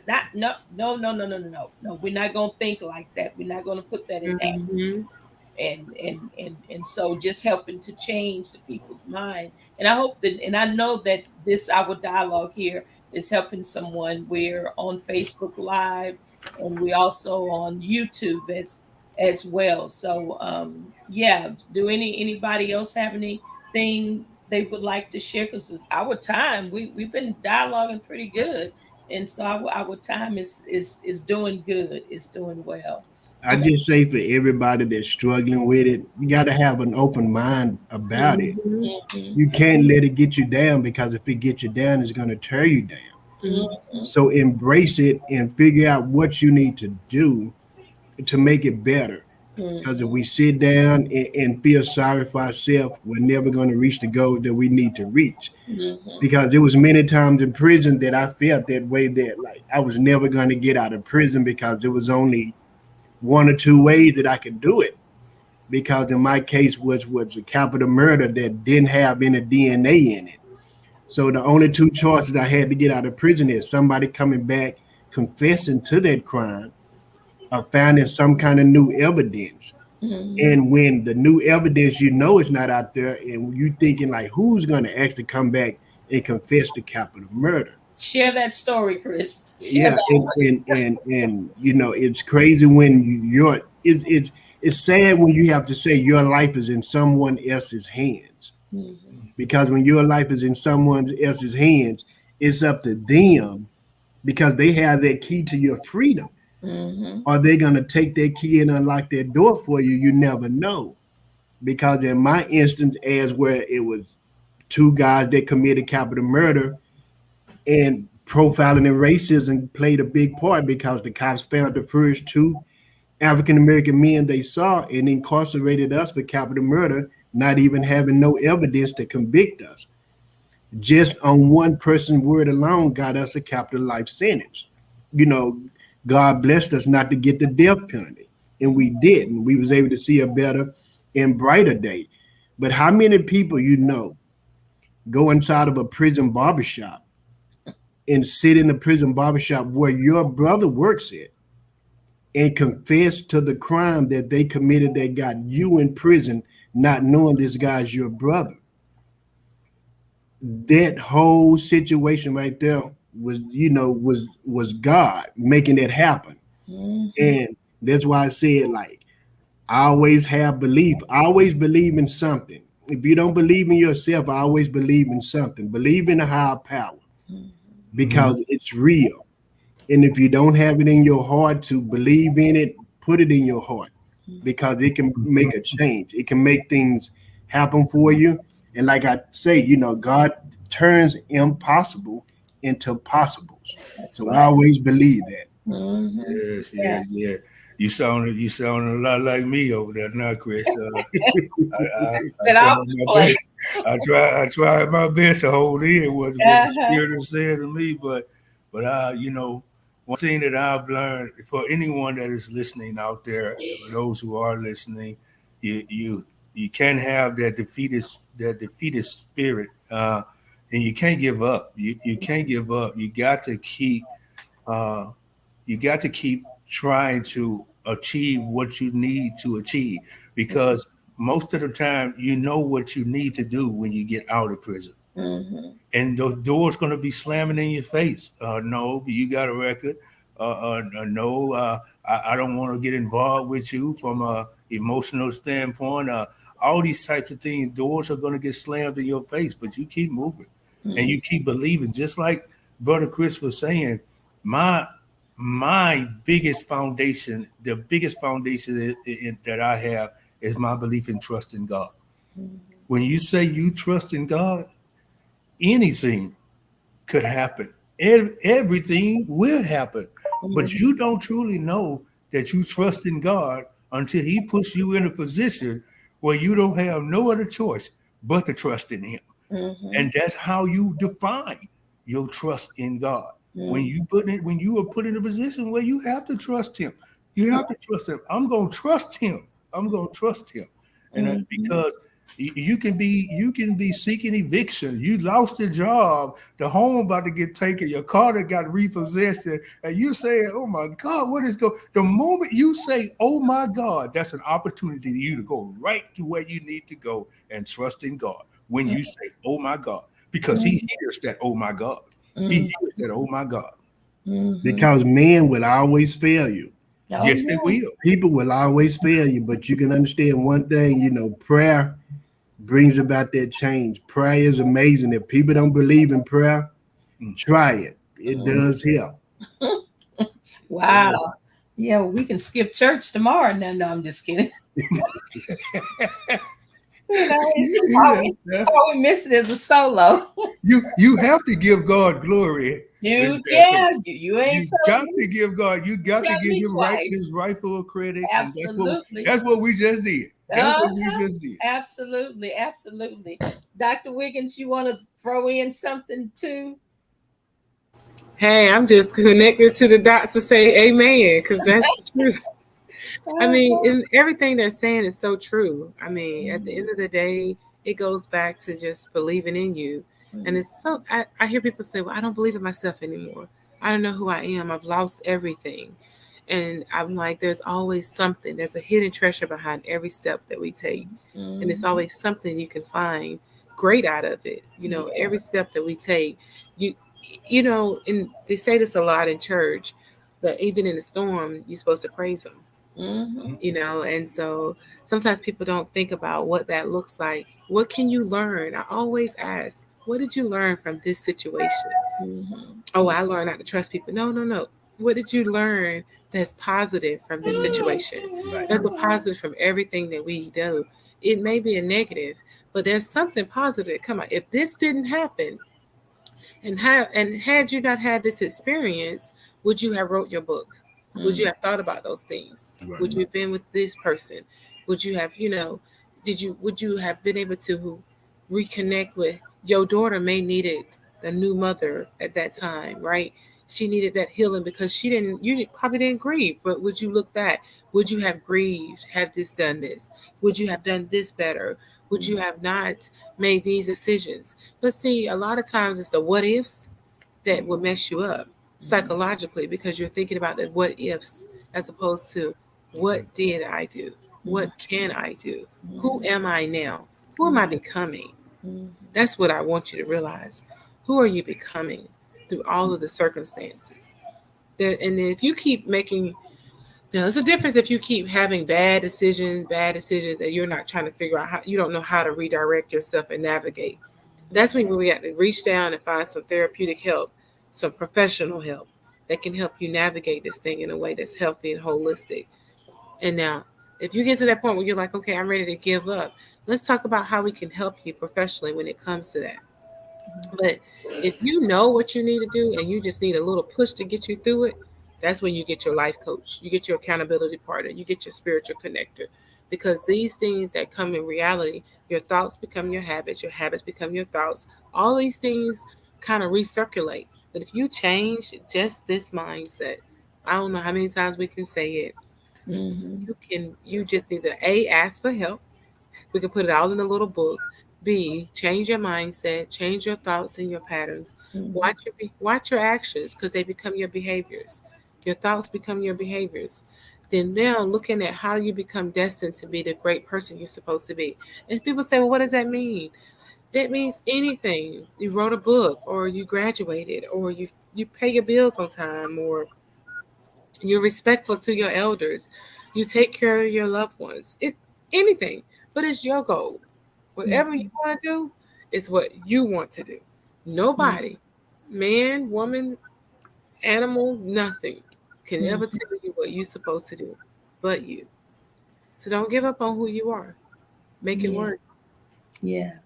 not, no, no, no, no, no, no, no, no. We're not gonna think like that. We're not gonna put that in action.
Mm-hmm.
And so just helping to change the people's mind. And I hope that, and I know that this our dialogue here is helping someone. We're on Facebook Live, and we also on YouTube as well. So yeah, do anybody else have anything they would like to share? Because our time, we've been dialoguing pretty good, and so our time is doing good, it's doing well.
I just say for everybody that's struggling with it, you got to have an open mind about it.
Mhm.
Mhm.
You can't let it get you down, because if it gets you down, it's going to tear you down.
Mhm.
So embrace it and figure out what you need to do to make it better. Because if we sit down and feel sorry for ourselves, we're never going to reach the goal that we need to reach.
Mhm.
Because there was many times in prison that I felt that way, that like I was never going to get out of prison, because there was only one or two ways that I could do it. Because in my case was a capital murder that didn't have any DNA in it. So the only two choices I had to get out of prison is somebody coming back confessing to that crime, or finding some kind of new evidence.
Mhm.
And when the new evidence, is not out there, and you thinking like, who's going to actually come back and confess the capital murder?
Share that story, Chris. Share
Yeah,
that.
and it's crazy when it's sad when you have to say your life is in someone else's hands,
Mhm.
because when your life is in someone else's hands, it's up to them, because they have that key to your freedom.
Mhm.
Are they going to take that key and unlock that door for you? You never know. Because in my instance, as where it was two guys that committed capital murder, and profiling and racism played a big part, because the cops found the first two African American men they saw and incarcerated us for capital murder, not even having no evidence to convict us. Just on one person's word alone got us a capital life sentence. You know, God blessed us not to get the death penalty, and we didn't. We was able to see a better and brighter day. But how many people go inside of a prison barbershop and sit in the prison barbershop where your brother works at and confess to the crime that they committed that got you in prison, not knowing this guy's your brother? That whole situation right there was God making it happen.
Mhm.
And that's why I said, like, I always have belief. I always believe in something. If you don't believe in yourself, I always believe in something. Believe in a higher power,
Mhm.
because it's real. And if you don't have it in your heart to believe in it, put it in your heart, because it can make a change. It can make things happen for you. And like I say, God turns impossible into possibles.
That's
So
right.
I always believe that.
Mhm.
Yes,
Yeah.
yes, yeah. You sound a lot like me over there now, Chris. I
That
tried
I'll
my
play.
best. I tried my best to hold in what the
Uh-huh.
spirit is saying to me. But one thing that I've learned, for anyone that is listening out there, for those who are listening, you you you can't have that defeated spirit, and you can't give up. You can't give up. Uh, you got to keep trying to achieve what you need to achieve, because most of the time you know what you need to do when you get out of prison,
Mhm.
and the door's going to be slamming in your face. No, you got a record. No, I don't want to get involved with you from a emotional standpoint. All these types of things, doors are going to get slammed in your face, but you keep moving and
Mhm.
you keep believing. Just like Brother Chris was saying, my my biggest foundation, the biggest foundation that I have, is my belief and trust in God. When you say you trust in God, anything could happen. Everything will happen. But
Mhm.
you don't truly know that you trust in God until He puts you in a position where you don't have no other choice but to trust in Him.
Mhm.
And that's how you define your trust in God. When
Mhm.
you are put in a position where you have to trust Him, you have to trust Him. I'm going to trust Him. I'm going to trust Him, and
Mhm.
because you can be seeking eviction. You lost your job, the home about to get taken, your car that got repossessed, and you say, "Oh my God, what is going?" The moment you say, "Oh my God," that's an opportunity for you to go right to where you need to go and trust in God. When you say, "Oh my God," because He hears that, "Oh my God," He
Mhm.
hears that, "Oh my God."
Mhm.
Because men will always fail you.
Oh
Yes, they
yeah.
will.
People will always fail you, but you can understand one thing, prayer brings about that change. Prayer is amazing. If people don't believe in prayer,
Mm.
try it. It
Mhm.
does help.
Wow. Yeah, well, we can skip church tomorrow. No, I'm just kidding. You know, all we miss it is a solo.
You have to give God glory. Miss Daphne.
You ain't
You
telling
got
me.
to give God. You got to
Tell
give
me
him
twice.
his rightful credit, and
Absolutely.
that's what we just did. That's what we
Uh-huh.
just did.
Absolutely. Absolutely. Dr. Wiggins, you want to throw in something too?
Hey, I'm just connected to the dots to say amen because that's the truth. I mean, and everything they're saying is so true. I mean, at the end of the day, it goes back to just believing in you. And it's so, I hear people say, well, I don't believe in myself anymore. I don't know who I am. I've lost everything. And I'm like, there's always something. There's a hidden treasure behind every step that we take. And it's always something you can find great out of it. You know, every step that we take, you, you know, and they say this a lot in church, that even in the storm, you're supposed to praise them,
Mm-hmm.
you know. And so sometimes people don't think about what that looks like. What can you learn? I always ask, what did you learn from this situation?
Mm-hmm.
Oh, I learned not to trust people. No, no, no. What did you learn that's positive from this situation?
Right.
There's a positive from everything that we do. It may be a negative, but there's something positive. Come on, if this didn't happen, and had you not had this experience, would you have wrote your book? Would you have thought about those things?
Right.
Would you have been with this person? Would you have, would you have been able to reconnect with your daughter? May needed a new mother at that time, right? She needed that healing because you probably didn't grieve, but would you look back? Would you have grieved had this done this? Would you have done this better? Would you have not made these decisions? But see, a lot of times it's the what ifs that will mess you up psychologically because you're thinking about the what ifs as opposed to what did I do? What can I do? Who am I now? Who am I becoming? That's what I want you to realize. Who are you becoming through all of the circumstances? And then if you keep making, there's a difference if you keep having bad decisions, and you're not trying to figure out how, you don't know how to redirect yourself and navigate. That's when we have to reach down and find some therapeutic help, some professional help that can help you navigate this thing in a way that's healthy and holistic. And now, if you get to that point where you're like, okay, I'm ready to give up, let's talk about how we can help you professionally when it comes to that. But if you know what you need to do and you just need a little push to get you through it, that's when you get your life coach, you get your accountability partner, you get your spiritual connector. Because these things that come in reality, your thoughts become your habits become your thoughts. All these things kind of recirculate. But if you change just this mindset, I don't know how many times we can say it. You just need to A, ask for help. We can put it all in a little book. B, change your mindset, change your thoughts and your patterns. Watch your actions because they become your behaviors. Your thoughts become your behaviors. Then now looking at how you become destined to be the great person you're supposed to be. And people say, well, what does that mean? That means anything. You wrote a book, or you graduated, or you pay your bills on time, or you're respectful to your elders, you take care of your loved ones. Anything, but it's your goal. Whatever you want to do is what you want to do. Nobody, man, woman, animal, nothing can ever tell you what you're supposed to do but you. So don't give up on who you are. Make it
Yeah.
work.
Yeah.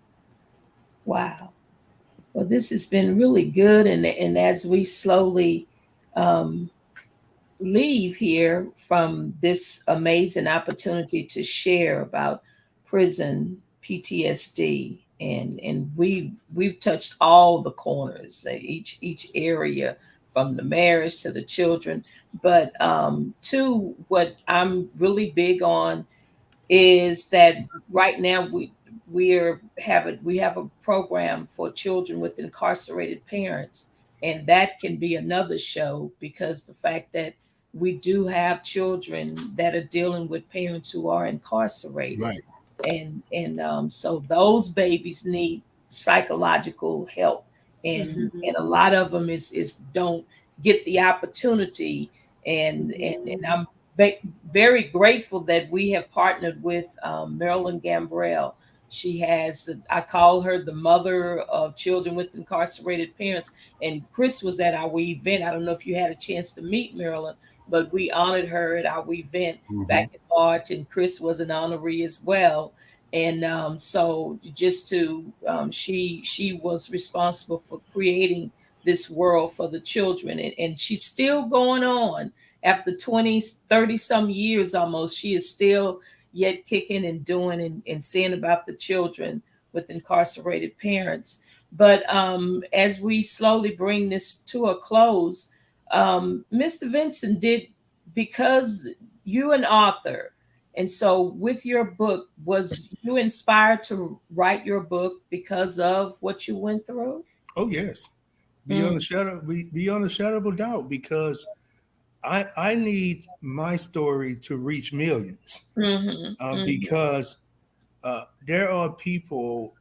Wow. Well, this has been really good, and as we slowly um, leave here from this amazing opportunity to share about prison PTSD, and we've touched all the corners, each area, from the marriage to the children. But to what I'm really big on is that right now we have a program for children with incarcerated parents, and that can be another show, because the fact that we do have children that are dealing with parents who are incarcerated,
Right.
and so those babies need psychological help, and a lot of them is don't get the opportunity, and I'm very grateful that we have partnered with Marilyn Gambrell. She has, I call her the mother of children with incarcerated parents. And Chris was at our event. I don't know if you had a chance to meet Marilyn, but we honored her at our event
Mm-hmm.
back in March, and Chris was an honoree as well. And so just to she was responsible for creating this world for the children, and she's still going on after 20, 30 some years almost. She is still yet kicking and doing and seeing about the children with incarcerated parents. But as we slowly bring this to a close, Mr. Vincent, did, because you an author, and so with your book, was you inspired to write your book because of what you went through?
Oh yes,
Mm,
beyond a shadow of a doubt, because I need my story to reach millions,
mhm, mhm,
because there are people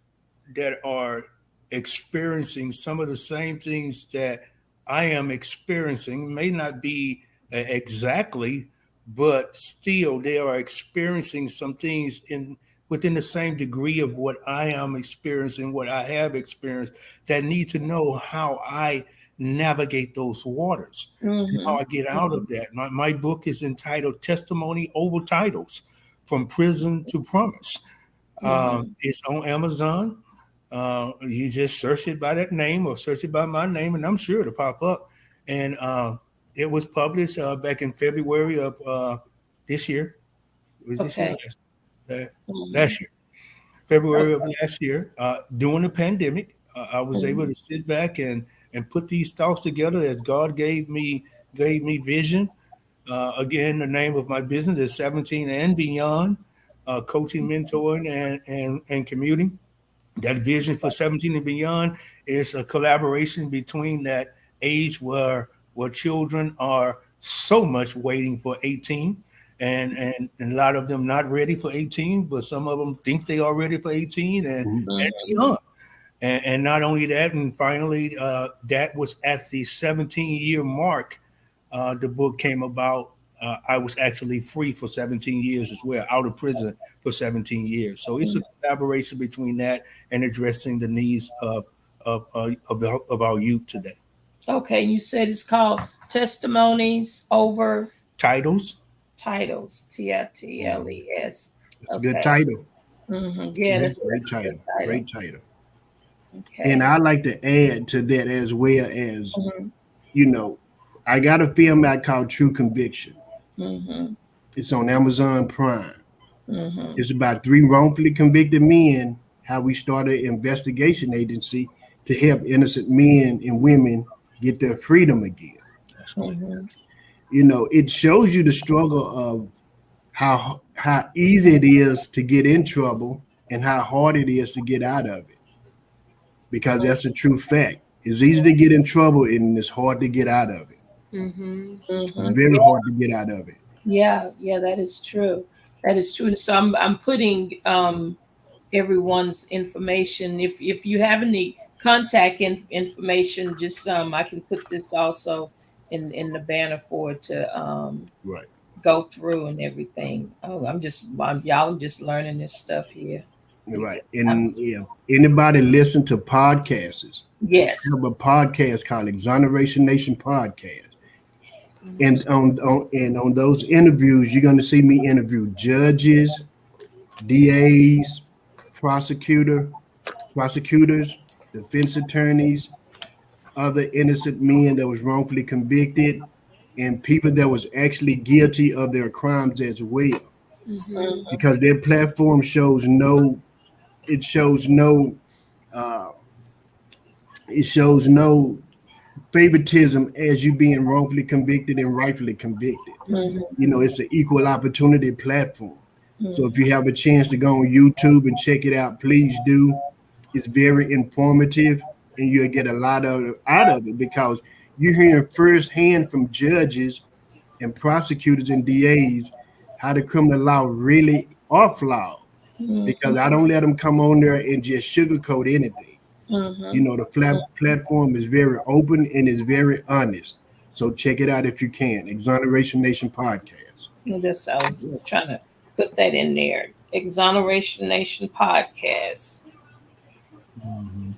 that are experiencing some of the same things that I am experiencing. May not be exactly, but still they are experiencing some things in within the same degree of what I am experiencing, what I have experienced, that need to know how I navigate those waters, and how
mhm,
I get out
mhm.
of that. My book is entitled Testimony Over Titles, From Prison to Promise.
Mhm.
It's on Amazon. You just search it by that name or search it by my name, and I'm sure it'll pop up. And it was published back in February of this year. It was this year
Okay.
last,
Mhm.
last year, February of
Okay.
last year. During the pandemic, I was able
Mhm.
to sit back and put these thoughts together as God gave me vision. Again, the name of my business is 17 and Beyond, coaching, mentoring, and commuting. That vision for 17 and beyond is a collaboration between that age where children are so much waiting for 18, and a lot of them not ready for 18, but some of them think they are ready for 18 and
Mhm.
beyond. And not only that, and finally, that was at the 17-year mark. The book came about. I was actually free for 17 years as well, out of prison for 17 years. So it's a collaboration between that and addressing the needs of our youth today.
Okay. You said it's called Testimonies Over
Titles.
Titles. Titles.
It's a good
Okay.
title.
Yeah,
Yeah, great
that's a good
title.
title.
Great title. And
Okay.
I like to add to that as well as,
Mhm.
you know, I got a film out called True Conviction.
Mhm.
It's on Amazon Prime.
Mhm.
It's about three wrongfully convicted men, how we started an investigation agency to help innocent men and women get their freedom again.
That's good.
Mhm.
It shows you the struggle of how easy it is to get in trouble and how hard it is to get out of it. Because that's a true fact. It's easy to get in trouble and it's hard to get out of it.
Mm-hmm.
It's
Mhm.
very hard to get out of it.
Yeah, yeah, that is true. That is true. So I'm putting everyone's information. If you have any contact information, just I can put this also in the banner for it to
Right.
go through and everything. Oh, y'all. I'm just learning this stuff here because
Right.
I'm
And yeah, anybody listen to podcasts,
yes.
have a podcast called Exoneration Nation Podcast. And on those interviews, you're going to see me interview judges, DAs, prosecutor, prosecutors, defense attorneys, other innocent men that was wrongfully convicted, and people that was actually guilty of their crimes as well.
Mm-hmm.
Mhm.
Because their platform shows no uh, it shows no favoritism as you being wrongfully convicted and rightfully convicted.
Mhm.
It's an equal opportunity platform. So if
Mhm.
you have a chance to go on YouTube and check it out, please do. It's very informative and you'll get a lot out of it because you're hearing firsthand from judges and prosecutors and DAs how the criminal law really are flawed. Because I
Mhm.
don't let them come on there and just sugarcoat anything.
Mhm.
The platform is very open and is very honest. So check it out if you can. Exoneration Nation Podcast.
This I was trying to put that in there. Exoneration Nation podcast.
Mhm.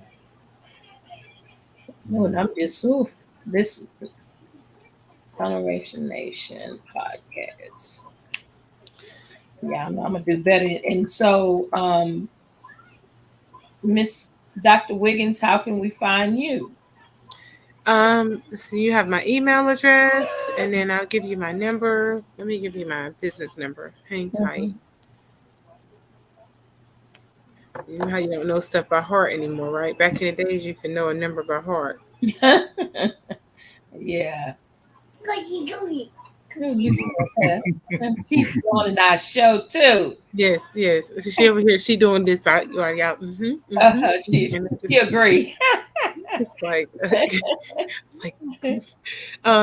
Oh, and I'm just ooh, this Generation Nation podcast. Yeah, I'm gonna do better. And so, Miss Dr. Wiggins, how can we find you?
So you have my email address, and then I'll give you my number. Let me give you my business number. Hang tight. You know how you don't know stuff by heart anymore, right? Back in the days, you could know a number by heart.
Yeah. You said that. She's on our show too.
Yes, yes. She over here, she doing this. Yeah.
She agree.
It's like, it's like.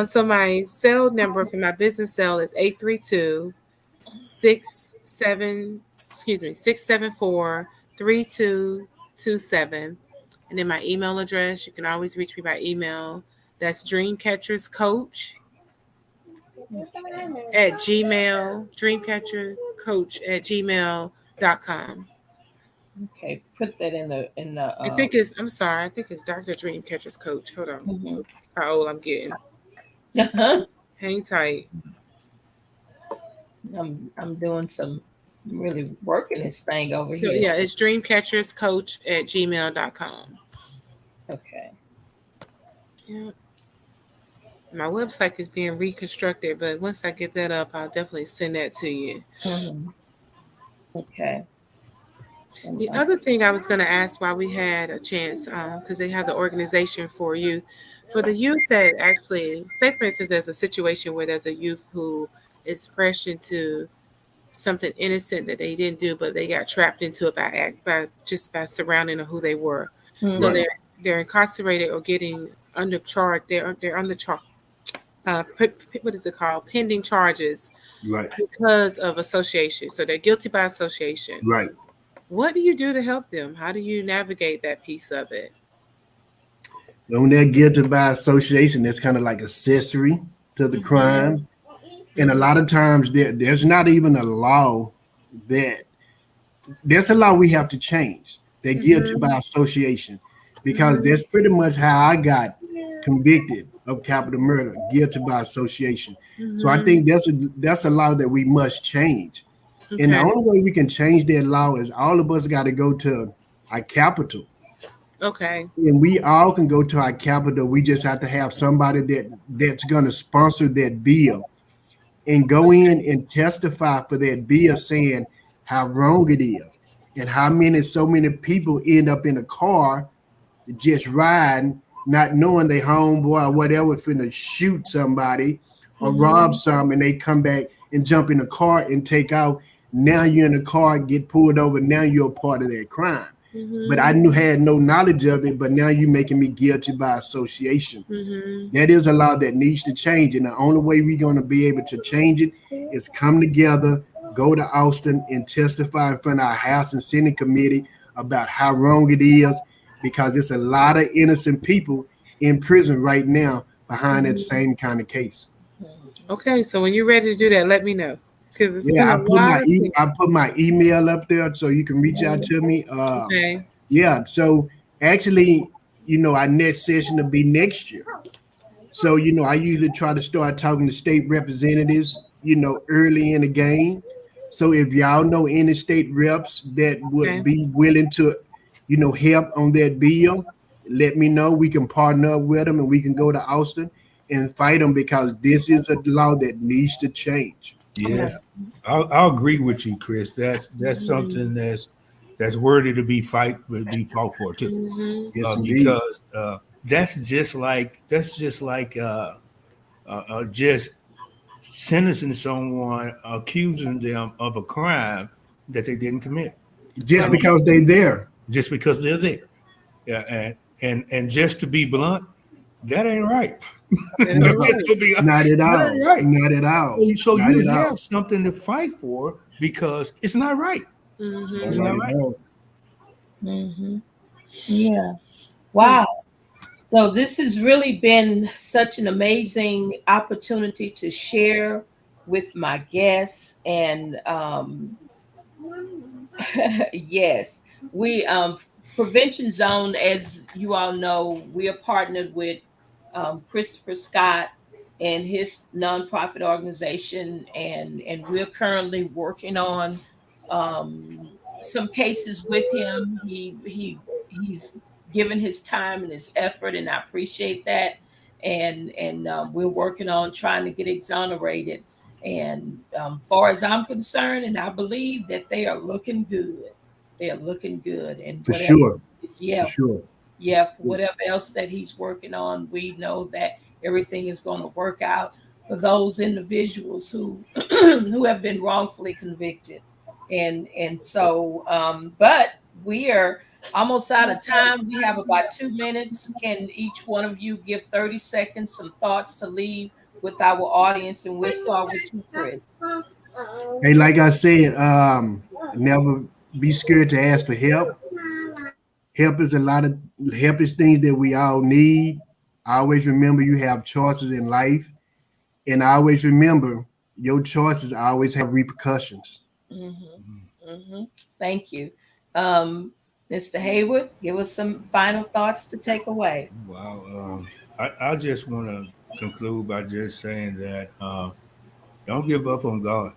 So my cell number for my business cell is 674-3227. And then my email address, you can always reach me by email. That's dreamcatcherscoach@gmail.com.
Okay, put that in the
I think it's Dr. Dreamcatchers Coach. Hold on. How old I'm getting. Hang tight.
I'm doing some really working this thing over
So
here.
yeah, it's dreamcatcherscoach@gmail.com.
Okay.
Yeah. My website is being reconstructed, but once I get that up, I'll definitely send that to you.
Okay.
The other thing I was going to ask while we had a chance, because they have the organization for youth. For the youth that actually, say for instance, there's a situation where there's a youth who is fresh into something innocent that they didn't do, but they got trapped into it by surrounding of who they were. So they're incarcerated or getting under charge. They're under charge. What is it called? Pending charges.
Right.
Because of association. So they're guilty by association.
Right.
What do you do to help them? How do you navigate that piece of it?
When they're guilty by association, that's kind of like accessory to the crime. And a lot of times there's not even a law there's a law we have to change. They're guilty by association, because that's pretty much how I got convicted of capital murder, guilty by association. So I think that's a law that we must change. And the only way we can change that law is all of us got to go to our capital.
Okay.
And we all can go to our capital. We just have to have somebody that's going to sponsor that bill and go in and testify for that bill, saying how wrong it is and how so many people end up in a car just riding, not knowing they homeboy or whatever finna shoot somebody or rob some, and they come back and jump in a car and take out. Now you're in the car, get pulled over. Now you're a part of that crime. But I had no knowledge of it, but now you're making me guilty by association. That is a law that needs to change. And the only way we're going to be able to change it is come together, go to Austin and testify in front of our House and Senate committee about how wrong it is, because it's a lot of innocent people in prison right now behind that same kind of case.
Okay, so when you're ready to do that, let me know. Because
I put my email up there so you can reach out to me.
Okay.
Yeah, so actually, our next session will be next year. So, I usually try to start talking to state representatives, early in the game. So if y'all know any state reps that would be willing to, help on that bill, let me know. We can partner up with them and we can go to Austin and fight them, because this is a law that needs to change.
Yes, I'll agree with you, Chris. That's something that's worthy to be fought for too.
Yes,
because that's just like just sentencing someone, accusing them of a crime that they didn't commit,
just because they're there.
Just because they're there. Yeah, and just to be blunt, that ain't right.
Not at all. Right. Not at all.
So not you have something to fight for, because it's not right. It's not right.
Yeah. Wow. So this has really been such an amazing opportunity to share with my guests. And yes, we Prevention Zone, as you all know, we are partnered with Christopher Scott and his nonprofit organization, and we're currently working on some cases with him. He's given his time and his effort, and I appreciate that. And we're working on trying to get exonerated. And far as I'm concerned, and I believe that they are looking good. They are looking good, and
For
whatever
sure.
is,
For sure.
yeah, for whatever else that he's working on, we know that everything is going to work out for those individuals who who have been wrongfully convicted. And so, but we are almost out of time. We have about 2 minutes. Can each one of you give 30 seconds, some thoughts to leave with our audience? And we'll start with you, Chris.
Hey, like I said, never be scared to ask for help. Help is things that we all need. Always remember you have choices in life, and always remember your choices always have repercussions.
Mm-hmm. Mm-hmm. Thank you. Mr. Haywood, give us some final thoughts to take away.
Wow. I just want to conclude by just saying that don't give up on God,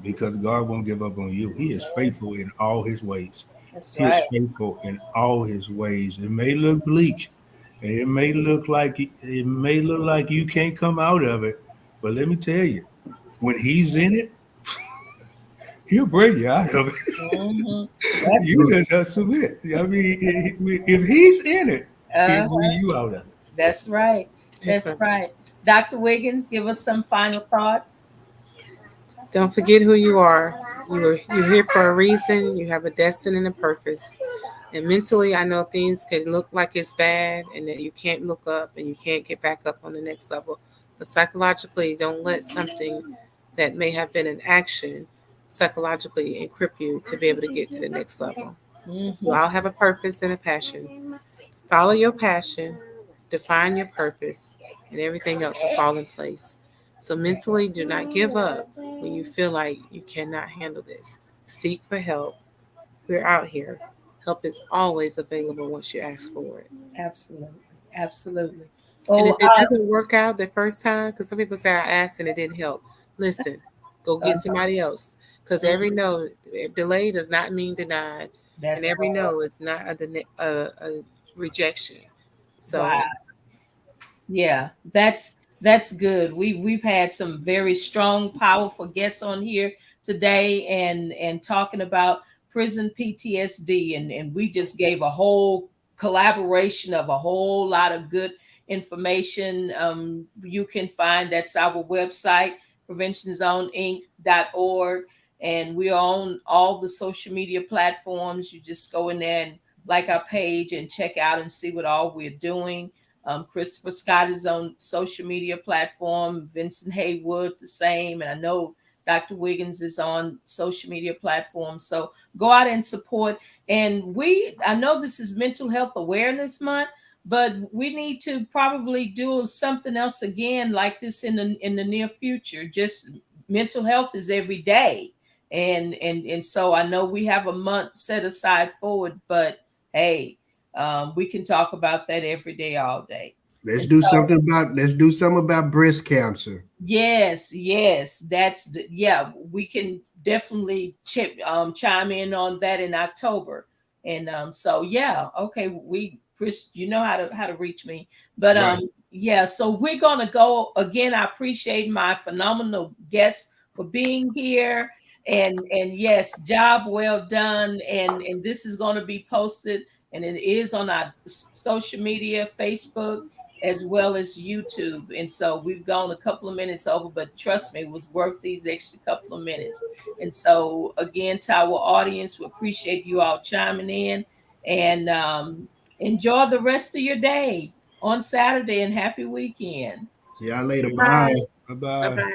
because God won't give up on you. He is faithful in all his ways.
That's
He is
right.
faithful in all his ways. It may look bleak, and it may look like you can't come out of it. But let me tell you, when he's in it, he'll bring you out of it.
Mm-hmm. That's
You just have to submit. I mean, if he's in it, he'll
uh,
bring you out of it.
that's right.
Yes,
That's
sir.
right. Dr. Wiggins, give us some final thoughts.
Don't forget who you are. You're here for a reason. You have a destiny and a purpose. And mentally, I know things can look like it's bad and that you can't look up and you can't get back up on the next level. But psychologically, don't let something that may have been an action psychologically encrypt you to be able to get to the next level. You
Mm-hmm.
all have a purpose and a passion. Follow your passion, define your purpose, and everything else will fall in place. So mentally, do not give up when you feel like you cannot handle this. Seek for help. We're out here. Help is always available once you ask for it.
Absolutely. Absolutely.
And if
Oh,
it doesn't work out the first time, because some people say I asked and it didn't help, listen, go get
uh,
somebody else. Because every no, delay does not mean denied, and
that's
every no is not a rejection.
wow.
So
Yeah, that's good. We've had some very strong, powerful guests on here today, and talking about prison PTSD, and we just gave a whole collaboration of a whole lot of good information. You can find that's our website, preventionzoneinc.org, and we are on all the social media platforms. You just go in there and like our page and check out and see what all we're doing. Christopher Scott is on social media platform. Vincent Haywood, the same. And I know Dr. Wiggins is on social media platforms. So go out and support. And I know this is Mental Health Awareness Month, but we need to probably do something else again like this in the near future. Just mental health is every day. And so I know we have a month set aside forward, but hey, we can talk about that every day, all day.
Let's
And
do
so,
something about breast cancer.
yes, yeah. We can definitely chime in on that in October. And so yeah, okay. Chris, you know how to reach me, but
Right.
yeah. So we're gonna go again. I appreciate my phenomenal guests for being here. And yes, job well done. And this is going to be posted, and it is on our social media, Facebook, as well as YouTube. And so we've gone a couple of minutes over, but trust me, it was worth these extra couple of minutes. And so again, to our audience, we appreciate you all chiming in, and enjoy the rest of your day on Saturday, and happy weekend.
See y'all later.
bye
Bye.
Bye
bye
bye.
bye.